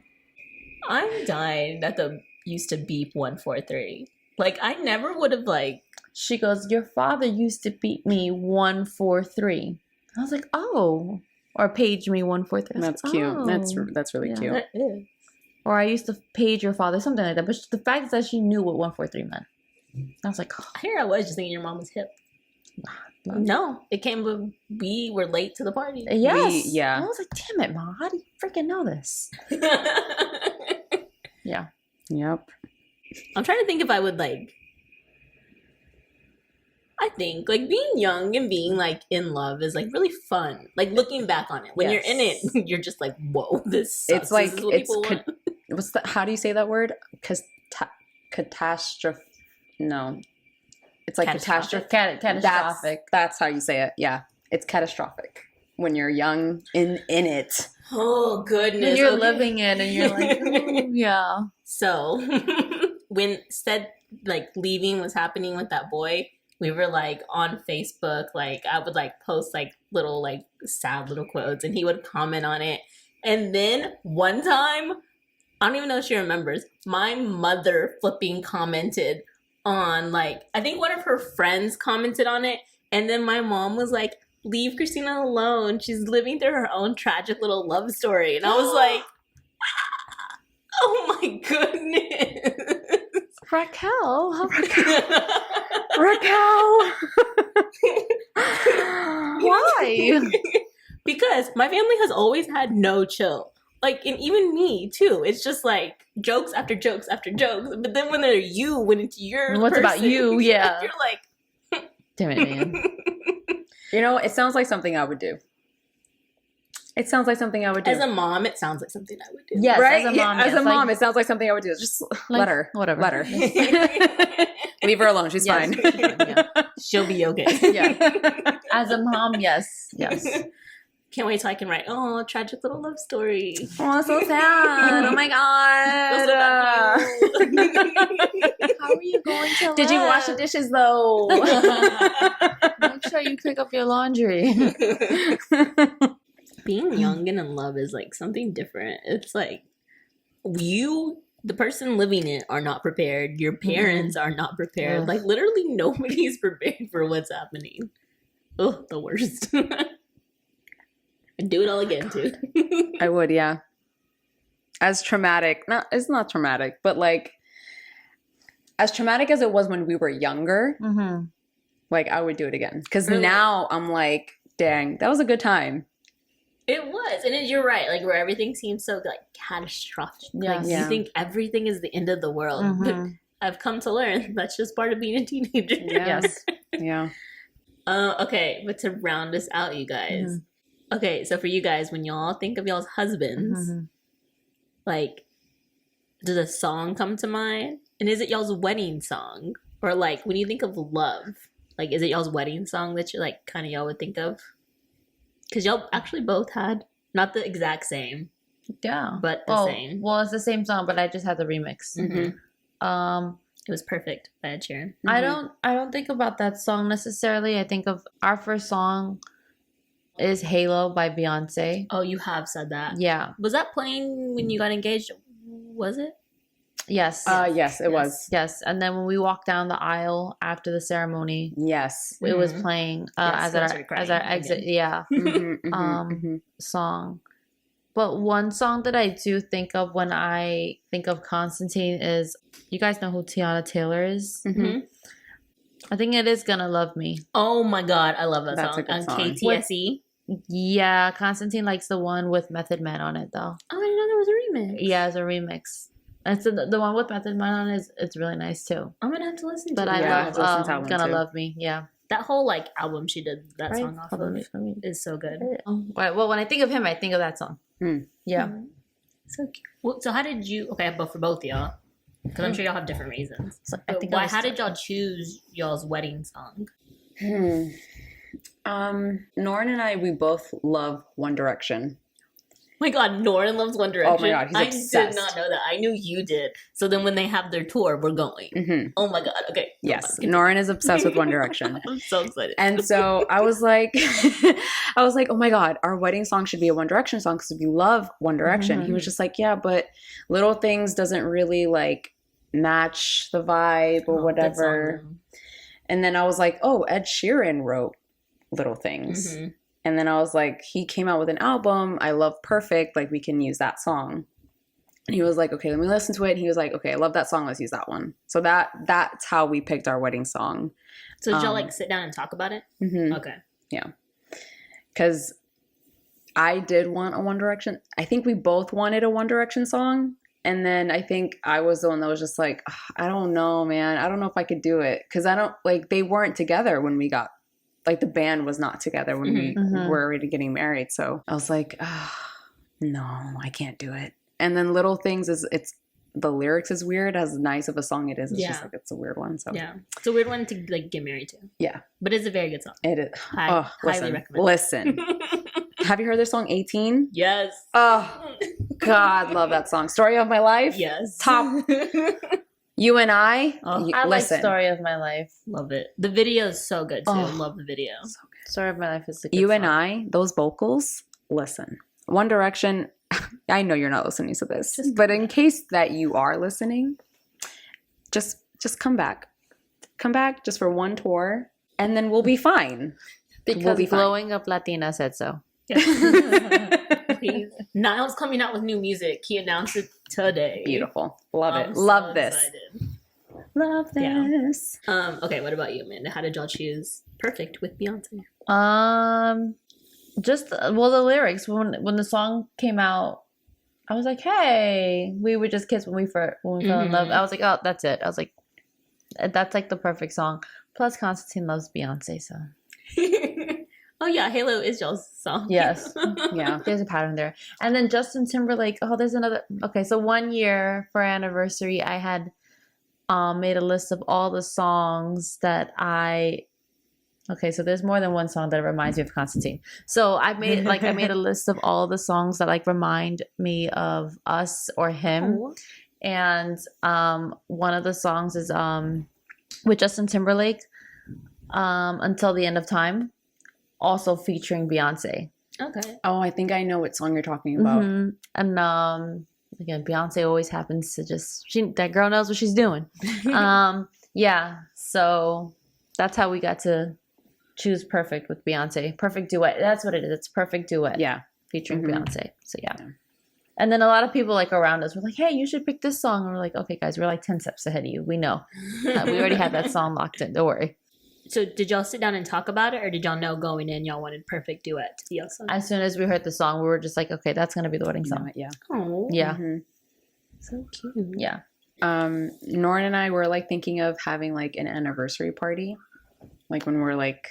Speaker 1: I'm dying that the used to beep 143. Like, I never would have, like,
Speaker 2: She goes, your father used to beat me 143. I was like, oh. Or page me 143.
Speaker 3: That's
Speaker 2: like,
Speaker 3: cute.
Speaker 2: oh.
Speaker 3: That's really
Speaker 2: Yeah.
Speaker 3: cute.
Speaker 1: that is.
Speaker 2: Or I used to page your father, something like that. But the fact is that she knew what 143 meant. I was like, oh.
Speaker 1: Here I was just thinking your mom was hip. No, it came when we were late to the party.
Speaker 2: Yes.
Speaker 3: yeah.
Speaker 2: I was like, damn it, Ma. How do you freaking know this? Yeah.
Speaker 3: Yep.
Speaker 1: I'm trying to think if I would, like, I think, like, being young and being, like, in love is, like, really fun. Like, looking back on it. When you're in it, you're just like, whoa, this sucks.
Speaker 3: It's like
Speaker 1: This is what
Speaker 3: it's
Speaker 1: people want.
Speaker 3: what's the, how do you say that word? Catastrophe. No. It's like
Speaker 1: Catastrophic?
Speaker 2: Catastrophic.
Speaker 3: That's how you say it. Yeah. It's catastrophic when you're young in it.
Speaker 1: Oh, goodness.
Speaker 2: And you're
Speaker 1: Okay.
Speaker 2: living it and you're like, oh, yeah.
Speaker 1: So, when said, like, leaving was happening with that boy, we were like on Facebook, like I would like post like little like sad little quotes and he would comment on it. And then one time, I don't even know if she remembers, my mother flipping commented on like, I think one of her friends commented on it. And then my mom was like, leave Christina alone. She's living through her own tragic little love story. And I was like, oh my goodness.
Speaker 2: Raquel.
Speaker 3: Raquel.
Speaker 2: Why?
Speaker 1: Because my family has always had no chill. Like, and even me too. It's just like jokes after jokes after jokes. But then when they're you, when it's your
Speaker 2: What's about
Speaker 1: person,
Speaker 2: you? Yeah.
Speaker 1: you're like,
Speaker 2: Damn it, man.
Speaker 3: You know, it sounds like something I would do. It sounds like something I would do.
Speaker 1: as a mom, it sounds like something I would do.
Speaker 2: Yes,
Speaker 3: right?
Speaker 2: as a mom.
Speaker 3: As
Speaker 2: yes.
Speaker 3: a mom,
Speaker 2: Like,
Speaker 3: it sounds like something I would do. Just
Speaker 2: like,
Speaker 3: let her.
Speaker 2: whatever.
Speaker 3: Let her. Leave her alone. She's
Speaker 2: Yes.
Speaker 3: fine.
Speaker 2: Yeah.
Speaker 1: She'll be okay.
Speaker 2: Yeah. As a mom, yes. Yes.
Speaker 1: Can't wait till I can write, oh, tragic little love story.
Speaker 3: Oh, so sad. Oh my
Speaker 1: Feels so bad
Speaker 3: god.
Speaker 1: for you.
Speaker 2: How are you going to
Speaker 3: Did you wash the dishes though?
Speaker 2: Make sure you pick up your laundry.
Speaker 1: Being young and in love is like something different. It's like you, the person living it, are not prepared. Your parents are not prepared.
Speaker 2: Ugh.
Speaker 1: Like literally nobody's prepared for what's happening. Ugh, the worst. I'd do it all again too.
Speaker 3: I would, yeah. As traumatic, it's not traumatic, but like as traumatic as it was when we were younger,
Speaker 2: Mm-hmm.
Speaker 3: like I would do it again. Because
Speaker 1: Really?
Speaker 3: now I'm like, dang, that was a good time.
Speaker 1: It was, and you're right. Like where everything seems so like catastrophic. Like
Speaker 2: Yes.
Speaker 3: Yeah.
Speaker 1: you think everything is the end of the world. But
Speaker 2: Mhm.
Speaker 1: I've come to learn that's just part of being a teenager.
Speaker 3: Yeah.
Speaker 2: Yes.
Speaker 3: Yeah.
Speaker 1: Okay, but to round us out, you guys.
Speaker 2: Mhm.
Speaker 1: Okay, so for you guys, when y'all think of y'all's husbands,
Speaker 2: Mhm.
Speaker 1: like, does a song come to mind? And is it y'all's wedding song? Or like when you think of love, like is it y'all's wedding song that you like kind of y'all would think of? Because y'all actually both had not the exact same,
Speaker 2: Yeah.
Speaker 1: but the same.
Speaker 2: Well, it's the same song, but I just had the remix.
Speaker 1: Mhm.
Speaker 2: Um,
Speaker 1: It was perfect by Ed Sheeran.
Speaker 2: I don't think about that song necessarily. I think of our first song is Halo by Beyonce.
Speaker 1: Oh, you have said that.
Speaker 2: Yeah.
Speaker 1: Was that playing when you got engaged? Was it?
Speaker 2: Yes.
Speaker 3: Yes, it was.
Speaker 2: Yes. And then when we walked down the aisle after the ceremony,
Speaker 3: Yes.
Speaker 2: it was
Speaker 1: Mhm.
Speaker 2: playing
Speaker 1: Yes,
Speaker 2: as
Speaker 1: started
Speaker 2: our
Speaker 1: crying
Speaker 2: exit.
Speaker 1: again.
Speaker 2: Yeah.
Speaker 3: Mhm, mhm,
Speaker 2: Um,
Speaker 3: mhm.
Speaker 2: Song. But one song that I do think of when I think of Constantine is, you guys know who Tiana Taylor is?
Speaker 3: Mhm.
Speaker 2: I think it is Gonna Love Me.
Speaker 1: Oh my god, I love that
Speaker 3: That's a
Speaker 1: song.
Speaker 3: good
Speaker 1: On
Speaker 3: song.
Speaker 1: KTSE.
Speaker 2: Yeah, Constantine likes the one with Method Man on it though.
Speaker 1: Oh, I didn't know there was a remix.
Speaker 2: Yeah, it's a remix. And so the one with Method Man on is it's really nice too.
Speaker 1: I'm gonna have to listen to
Speaker 2: But
Speaker 1: it.
Speaker 2: I
Speaker 3: Yeah, I
Speaker 2: love
Speaker 3: have to listen to that one
Speaker 2: Gonna
Speaker 3: too.
Speaker 2: Love Me. Yeah.
Speaker 1: That whole like album she did that
Speaker 2: Right?
Speaker 1: song off
Speaker 2: Hold on,
Speaker 1: of
Speaker 2: let me-
Speaker 1: is so good.
Speaker 2: Well, when I think of him, I think of that song.
Speaker 3: Hmm.
Speaker 2: Yeah.
Speaker 1: So cute. Well, so how did you? Okay, but for both y'all, because I'm sure y'all have different reasons.
Speaker 2: So I
Speaker 1: But
Speaker 2: think
Speaker 1: why?
Speaker 2: was-
Speaker 1: How did y'all choose y'all's wedding song?
Speaker 3: Norn and I, we both love One Direction.
Speaker 1: Oh my God, Norin loves One Direction.
Speaker 3: Oh my God, he's
Speaker 1: I
Speaker 3: obsessed.
Speaker 1: did not know that. I knew you did. So then when they have their tour, we're going.
Speaker 3: Mhm.
Speaker 1: Oh my God. Okay.
Speaker 3: Yes,
Speaker 1: Go on.
Speaker 3: Norn is obsessed with One Direction.
Speaker 1: I'm so excited.
Speaker 3: And so I was like, oh my God, our wedding song should be a One Direction song because we love One Direction. He was just like, yeah, but Little Things doesn't really like match the vibe or
Speaker 1: Oh,
Speaker 3: whatever.
Speaker 1: that song,
Speaker 3: And then I was like, oh, Ed Sheeran wrote Little
Speaker 1: though.
Speaker 3: Things.
Speaker 1: Mhm.
Speaker 3: And then I was like, he came out with an album. I love Perfect. Like, we can use that song. And he was like, okay, let me listen to it. And he was like, okay, I love that song. Let's use that one. So that's how we picked our wedding song.
Speaker 1: So did y'all
Speaker 3: Um,
Speaker 1: like sit down and talk about it?
Speaker 3: Mm-hmm.
Speaker 1: Okay.
Speaker 3: Because I did want a One Direction. I think we both wanted a One Direction song. And then I think I was the one that was just like, "Ugh, I don't know, man. I don't know if I could do it. Because I don't, like, they weren't together when we got, like, the band was not together when we
Speaker 2: Mhm.
Speaker 3: were already getting married. So I was like, no, I can't do it. And then Little Things the lyrics is weird. As nice of a song it is, it's just
Speaker 1: Yeah.
Speaker 3: like, it's a weird one. So
Speaker 1: Yeah. It's a weird one to like get married to.
Speaker 3: Yeah.
Speaker 1: But it's a very good song.
Speaker 3: it is.
Speaker 1: Highly recommend.
Speaker 3: Listen. Have you heard this song, 18?
Speaker 1: Yes.
Speaker 3: Oh, God, love that song. Story of my life.
Speaker 1: Yes.
Speaker 3: Top. You and I.
Speaker 1: Oh,
Speaker 2: I like
Speaker 3: listen.
Speaker 2: Story of My Life.
Speaker 1: love it. The video is so good too.
Speaker 3: Oh.
Speaker 1: Love the video.
Speaker 2: Story of My Life is a good
Speaker 3: You
Speaker 2: song.
Speaker 3: and I. Those vocals. Listen. One Direction. I know you're not listening to this, but in case that you are listening, just come back. Come back just for one tour, and then we'll be fine.
Speaker 2: Because
Speaker 3: We'll be fine.
Speaker 2: Glowing Up Latina said so.
Speaker 1: Please. Niall's coming out with new music. He announced it today.
Speaker 3: Beautiful. Love
Speaker 1: I'm
Speaker 3: it.
Speaker 1: so
Speaker 3: Love this.
Speaker 1: excited.
Speaker 3: Love
Speaker 1: Yeah.
Speaker 3: this.
Speaker 1: Okay, what about you, Amanda? How did y'all choose Perfect with Beyonce?
Speaker 2: Just the lyrics when the song came out, I was like, hey, we were just kids when we fell in love. I was like, oh, that's it. I was like, that's like the perfect song. Plus, Constantine loves Beyonce, so
Speaker 1: Oh yeah, Halo is y'all's song.
Speaker 2: yes,
Speaker 3: Yeah.
Speaker 2: there's a pattern there. And then Justin Timberlake. Oh, there's another. Okay, so 1 year for our anniversary, I had made a list of all the songs that I. Okay, so there's more than one song that reminds me of Constantine. So I made a list of all the songs that like remind me of us or him.
Speaker 1: Oh.
Speaker 2: And one of the songs is with Justin Timberlake, Until the End of Time, also featuring Beyonce.
Speaker 1: Okay.
Speaker 3: Oh, I think I know what song you're talking about.
Speaker 2: Mhm. And again, Beyonce always happens to that girl knows what she's doing. Yeah, so that's how we got to choose Perfect with Beyonce. Perfect duet. That's what it is. It's perfect duet.
Speaker 3: Yeah.
Speaker 2: Featuring
Speaker 3: Mhm.
Speaker 2: Beyonce. So yeah.
Speaker 3: Yeah.
Speaker 2: And then a lot of people like around us were like, hey, you should pick this song. And we're like, okay, guys, we're like 10 steps ahead of you. We know. We already had that song locked in. Don't worry.
Speaker 1: So did y'all sit down and talk about it, or did y'all know going in y'all wanted Perfect Duet to be your song?
Speaker 2: As soon as we heard the song, we were just like, okay, that's going to be the wedding
Speaker 3: You know
Speaker 2: song.
Speaker 3: it, yeah.
Speaker 1: Oh,
Speaker 2: Yeah.
Speaker 3: Mhm.
Speaker 1: so cute.
Speaker 2: Yeah.
Speaker 3: Norn and I were like thinking of having like an anniversary party, like when we're like,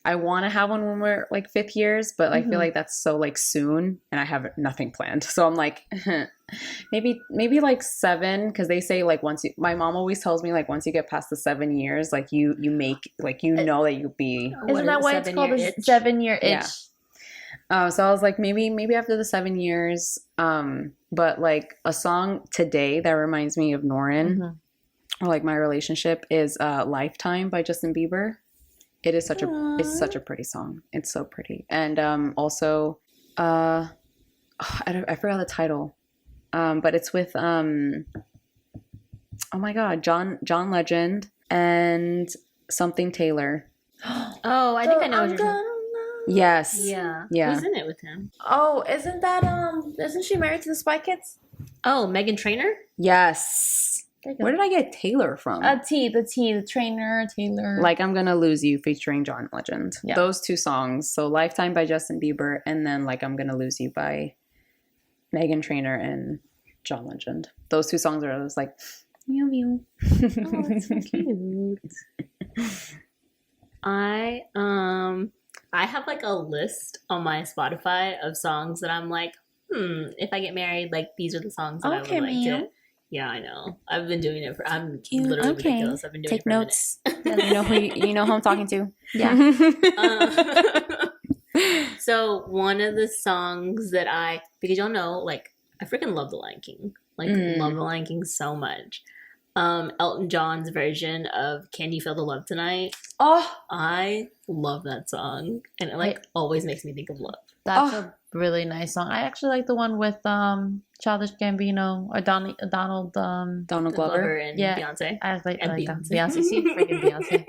Speaker 3: I want to have one when we're like 5th years, but I feel like that's so like soon, and I have nothing planned. So I'm like, maybe like 7, because they say like my mom always tells me like once you get past the 7 years, like you make like know that you'll be.
Speaker 2: Isn't that why it's called a 7-year itch?
Speaker 3: Yeah. So I was like, maybe after the 7 years, but like a song today that reminds me of Norin or like my relationship is "Lifetime" by Justin Bieber. It is such a pretty song. It's so pretty, and also I forgot the title, but it's with oh my god, John Legend and something Taylor.
Speaker 1: Oh, I think I know what you're talking.
Speaker 3: Yes.
Speaker 1: Yeah.
Speaker 3: Yeah.
Speaker 1: Who's in it with him?
Speaker 2: Oh, isn't she married to the Spy Kids?
Speaker 1: Oh, Megan Trainor?
Speaker 3: Yes. Where did I get Taylor from?
Speaker 2: The trainer, Taylor.
Speaker 3: Like I'm Gonna Lose You featuring John Legend.
Speaker 2: Yeah.
Speaker 3: Those 2 songs. So Lifetime by Justin Bieber and then Like I'm Gonna Lose You by Megan Trainor and John Legend. Those 2 songs are just like meow meow.
Speaker 1: Oh, that's so cute. I have like a list on my Spotify of songs that I'm like, if I get married, like these are the songs that
Speaker 2: Okay,
Speaker 1: I would like
Speaker 2: ma'am.
Speaker 1: to. Yeah, I know. I've been doing it I'm literally ridiculous. I've been doing
Speaker 3: Take
Speaker 1: it for
Speaker 3: notes. You know who I'm talking to.
Speaker 2: Yeah.
Speaker 1: a minute. So one of the songs that because y'all know, like I freaking love The Lion King. Like love The Lion King so much. Elton John's version of Can You Feel the Love Tonight?
Speaker 2: Oh,
Speaker 1: I love that song. And it like always makes me think of love.
Speaker 2: that's a really nice song. I actually like the one with Childish Gambino or Donald
Speaker 3: Glover.
Speaker 1: and
Speaker 2: Yeah.
Speaker 1: Beyonce.
Speaker 2: I like that.
Speaker 1: Beyonce.
Speaker 2: Beyonce. See, freaking Beyonce.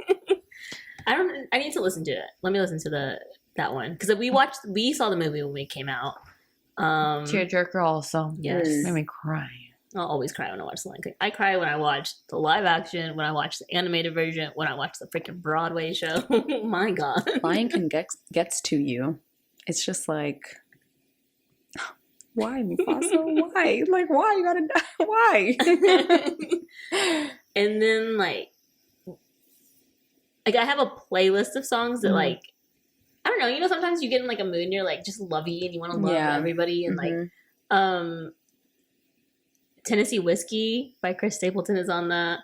Speaker 1: I need to listen to it. Let me listen to that one. Because we saw the movie when it came out.
Speaker 2: Tearjerker also.
Speaker 1: Yes.
Speaker 2: Made me cry.
Speaker 1: I'll always cry when I watch The Lion King. I cry when I watch the live action, when I watch the animated version, when I watch the freaking Broadway show. Oh my god.
Speaker 3: Lion King gets to you. It's just like, why, Mufasa? Why? Like, why? You gotta die? Why?
Speaker 1: And then like I have a playlist of songs that like, I don't know, sometimes you get in like a mood and you're like just lovey and you want to love everybody and like Tennessee Whiskey by Chris Stapleton is on that.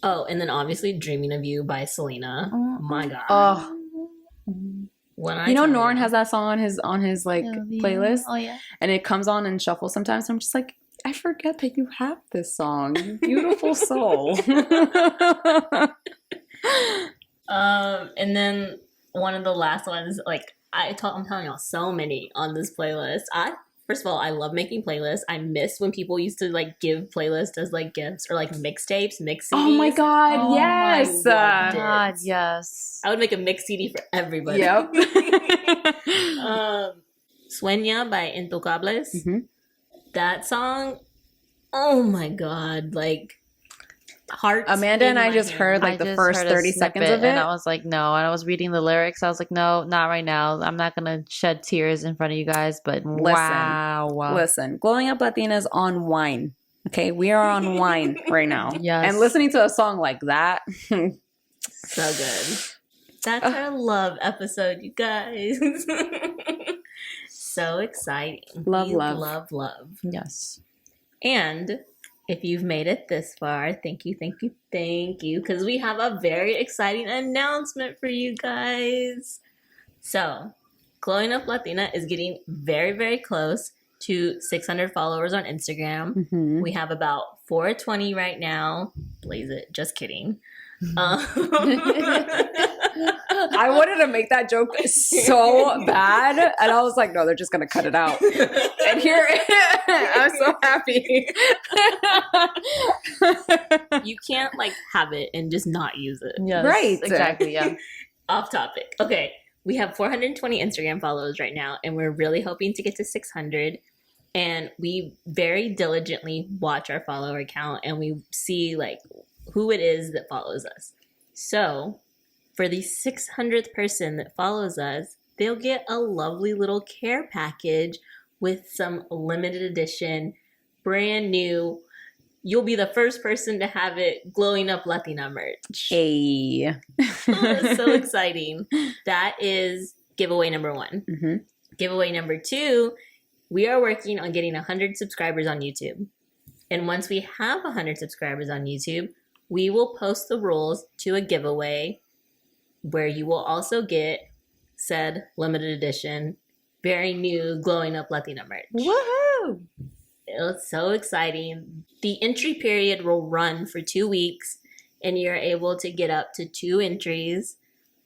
Speaker 1: Oh, and then obviously Dreaming of You by Selena. My god.
Speaker 3: Oh, Norn
Speaker 1: you,
Speaker 3: has that song on his like playlist.
Speaker 2: Oh yeah.
Speaker 3: And it comes on and shuffles sometimes. I'm just like, I forget that you have this song. Beautiful soul.
Speaker 1: And then one of the last ones, like I'm telling y'all so many on this playlist. First of all, I love making playlists. I miss when people used to like give playlists as like gifts or like mixtapes, mix CDs.
Speaker 3: Oh my God, yes.
Speaker 2: God, yes.
Speaker 1: I would make a mix CD for everybody.
Speaker 3: Yep.
Speaker 1: Sueña by Intocables.
Speaker 3: Mm-hmm.
Speaker 1: That song, oh my God, like heart.
Speaker 3: Amanda and I just heard like the first 30 seconds of it.
Speaker 2: And I was like, no. And I was reading the lyrics. I was like, no, not right now. I'm not going to shed tears in front of you guys. But wow.
Speaker 3: Listen, Glowing Up Latina is on wine. Okay, we are on wine right now.
Speaker 2: Yes.
Speaker 3: And listening to a song like that.
Speaker 1: So good. That's our love episode, you guys. So exciting.
Speaker 3: Love.
Speaker 2: Yes.
Speaker 1: And if you've made it this far, thank you. Because we have a very exciting announcement for you guys. So, Glowing Up Latina is getting very, very close to 600 followers on Instagram.
Speaker 3: Mm-hmm.
Speaker 1: We have about 420 right now. Blaze it. Just kidding.
Speaker 3: I wanted to make that joke so bad, and I was like, no, they're just gonna cut it out. And here I'm so happy.
Speaker 1: You can't like have it and just not use it.
Speaker 2: Yes,
Speaker 3: Right.
Speaker 2: Exactly. Yeah.
Speaker 1: Off topic. Okay, we have 420 Instagram followers right now, and we're really hoping to get to 600. And we very diligently watch our follower count, and we see like who it is that follows us. So for the 600th person that follows us, they'll get a lovely little care package with some limited edition, brand new. You'll be the first person to have it, Glowing Up Latina merch.
Speaker 3: Hey.
Speaker 1: Oh, so exciting. That is giveaway number 1.
Speaker 3: Mm-hmm.
Speaker 1: Giveaway number 2, we are working on getting 100 subscribers on YouTube. And once we have 100 subscribers on YouTube, we will post the rules to a giveaway where you will also get said limited edition, very new Glowing Up Latina merch.
Speaker 3: Woohoo!
Speaker 1: It's so exciting. The entry period will run for 2 weeks, and you're able to get up to 2 entries.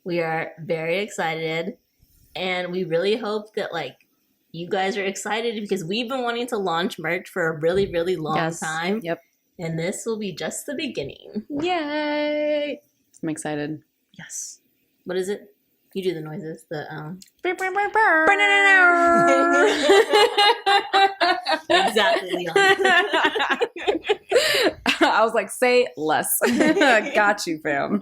Speaker 1: We are very excited, and we really hope that like you guys are excited because we've been wanting to launch merch for a really, really long time.
Speaker 3: Yep.
Speaker 1: And this will be just the beginning.
Speaker 3: Yay! I'm excited.
Speaker 1: Yes. What is it? You do the noises. The exactly.
Speaker 3: I was like, say less. Got you, fam.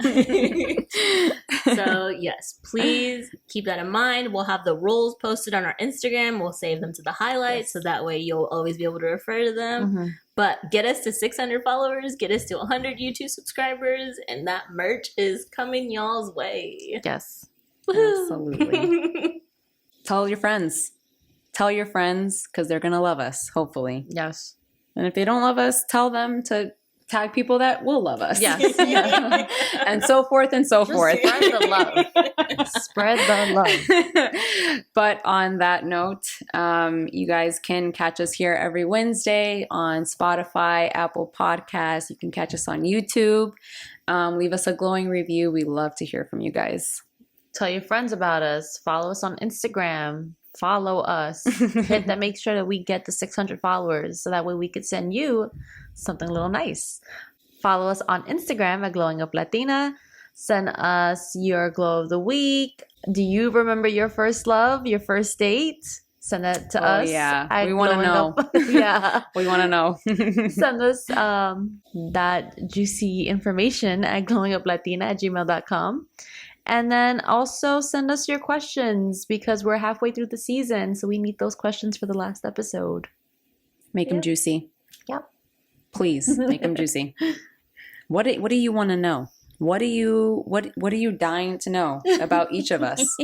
Speaker 1: So yes, please keep that in mind. We'll have the rules posted on our Instagram. We'll save them to the highlights, so that way you'll always be able to refer to them.
Speaker 2: Mm-hmm.
Speaker 1: But get us to 600 followers, get us to 100 YouTube subscribers, and that merch is coming y'all's way.
Speaker 2: Yes.
Speaker 1: Woohoo.
Speaker 3: Absolutely. Tell your friends. Tell your friends because they're going to love us, hopefully.
Speaker 2: Yes.
Speaker 3: And if they don't love us, tell them to tag people that will love us.
Speaker 2: Yes. Yeah.
Speaker 3: And so forth and so forth.
Speaker 2: Spread the love. Spread the love.
Speaker 3: But on that note, you guys can catch us here every Wednesday on Spotify, Apple Podcasts. You can catch us on YouTube. Leave us a glowing review. We love to hear from you guys.
Speaker 2: Tell your friends about us. Follow us on Instagram. Follow us. Hit that. Make sure that we get the 600 followers so that way we could send you something a little nice. Follow us on Instagram at Glowing Up Latina. Send us your glow of the week. Do you remember your first love, your first date? Send that to us.
Speaker 3: Oh, yeah.
Speaker 2: at
Speaker 3: We want to know.
Speaker 2: Yeah.
Speaker 3: We want to know.
Speaker 2: Send us that juicy information at glowinguplatina@gmail.com. And then also send us your questions because we're halfway through the season. So we need those questions for the last episode.
Speaker 3: Make them juicy.
Speaker 2: Yep.
Speaker 3: Please make them juicy. What do you want to know? What are you dying to know about each of us?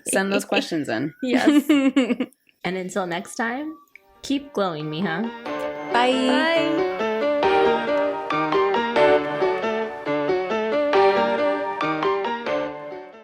Speaker 3: Send those questions in.
Speaker 2: Yes.
Speaker 1: And until next time, keep glowing, mija.
Speaker 3: Bye.
Speaker 2: Bye.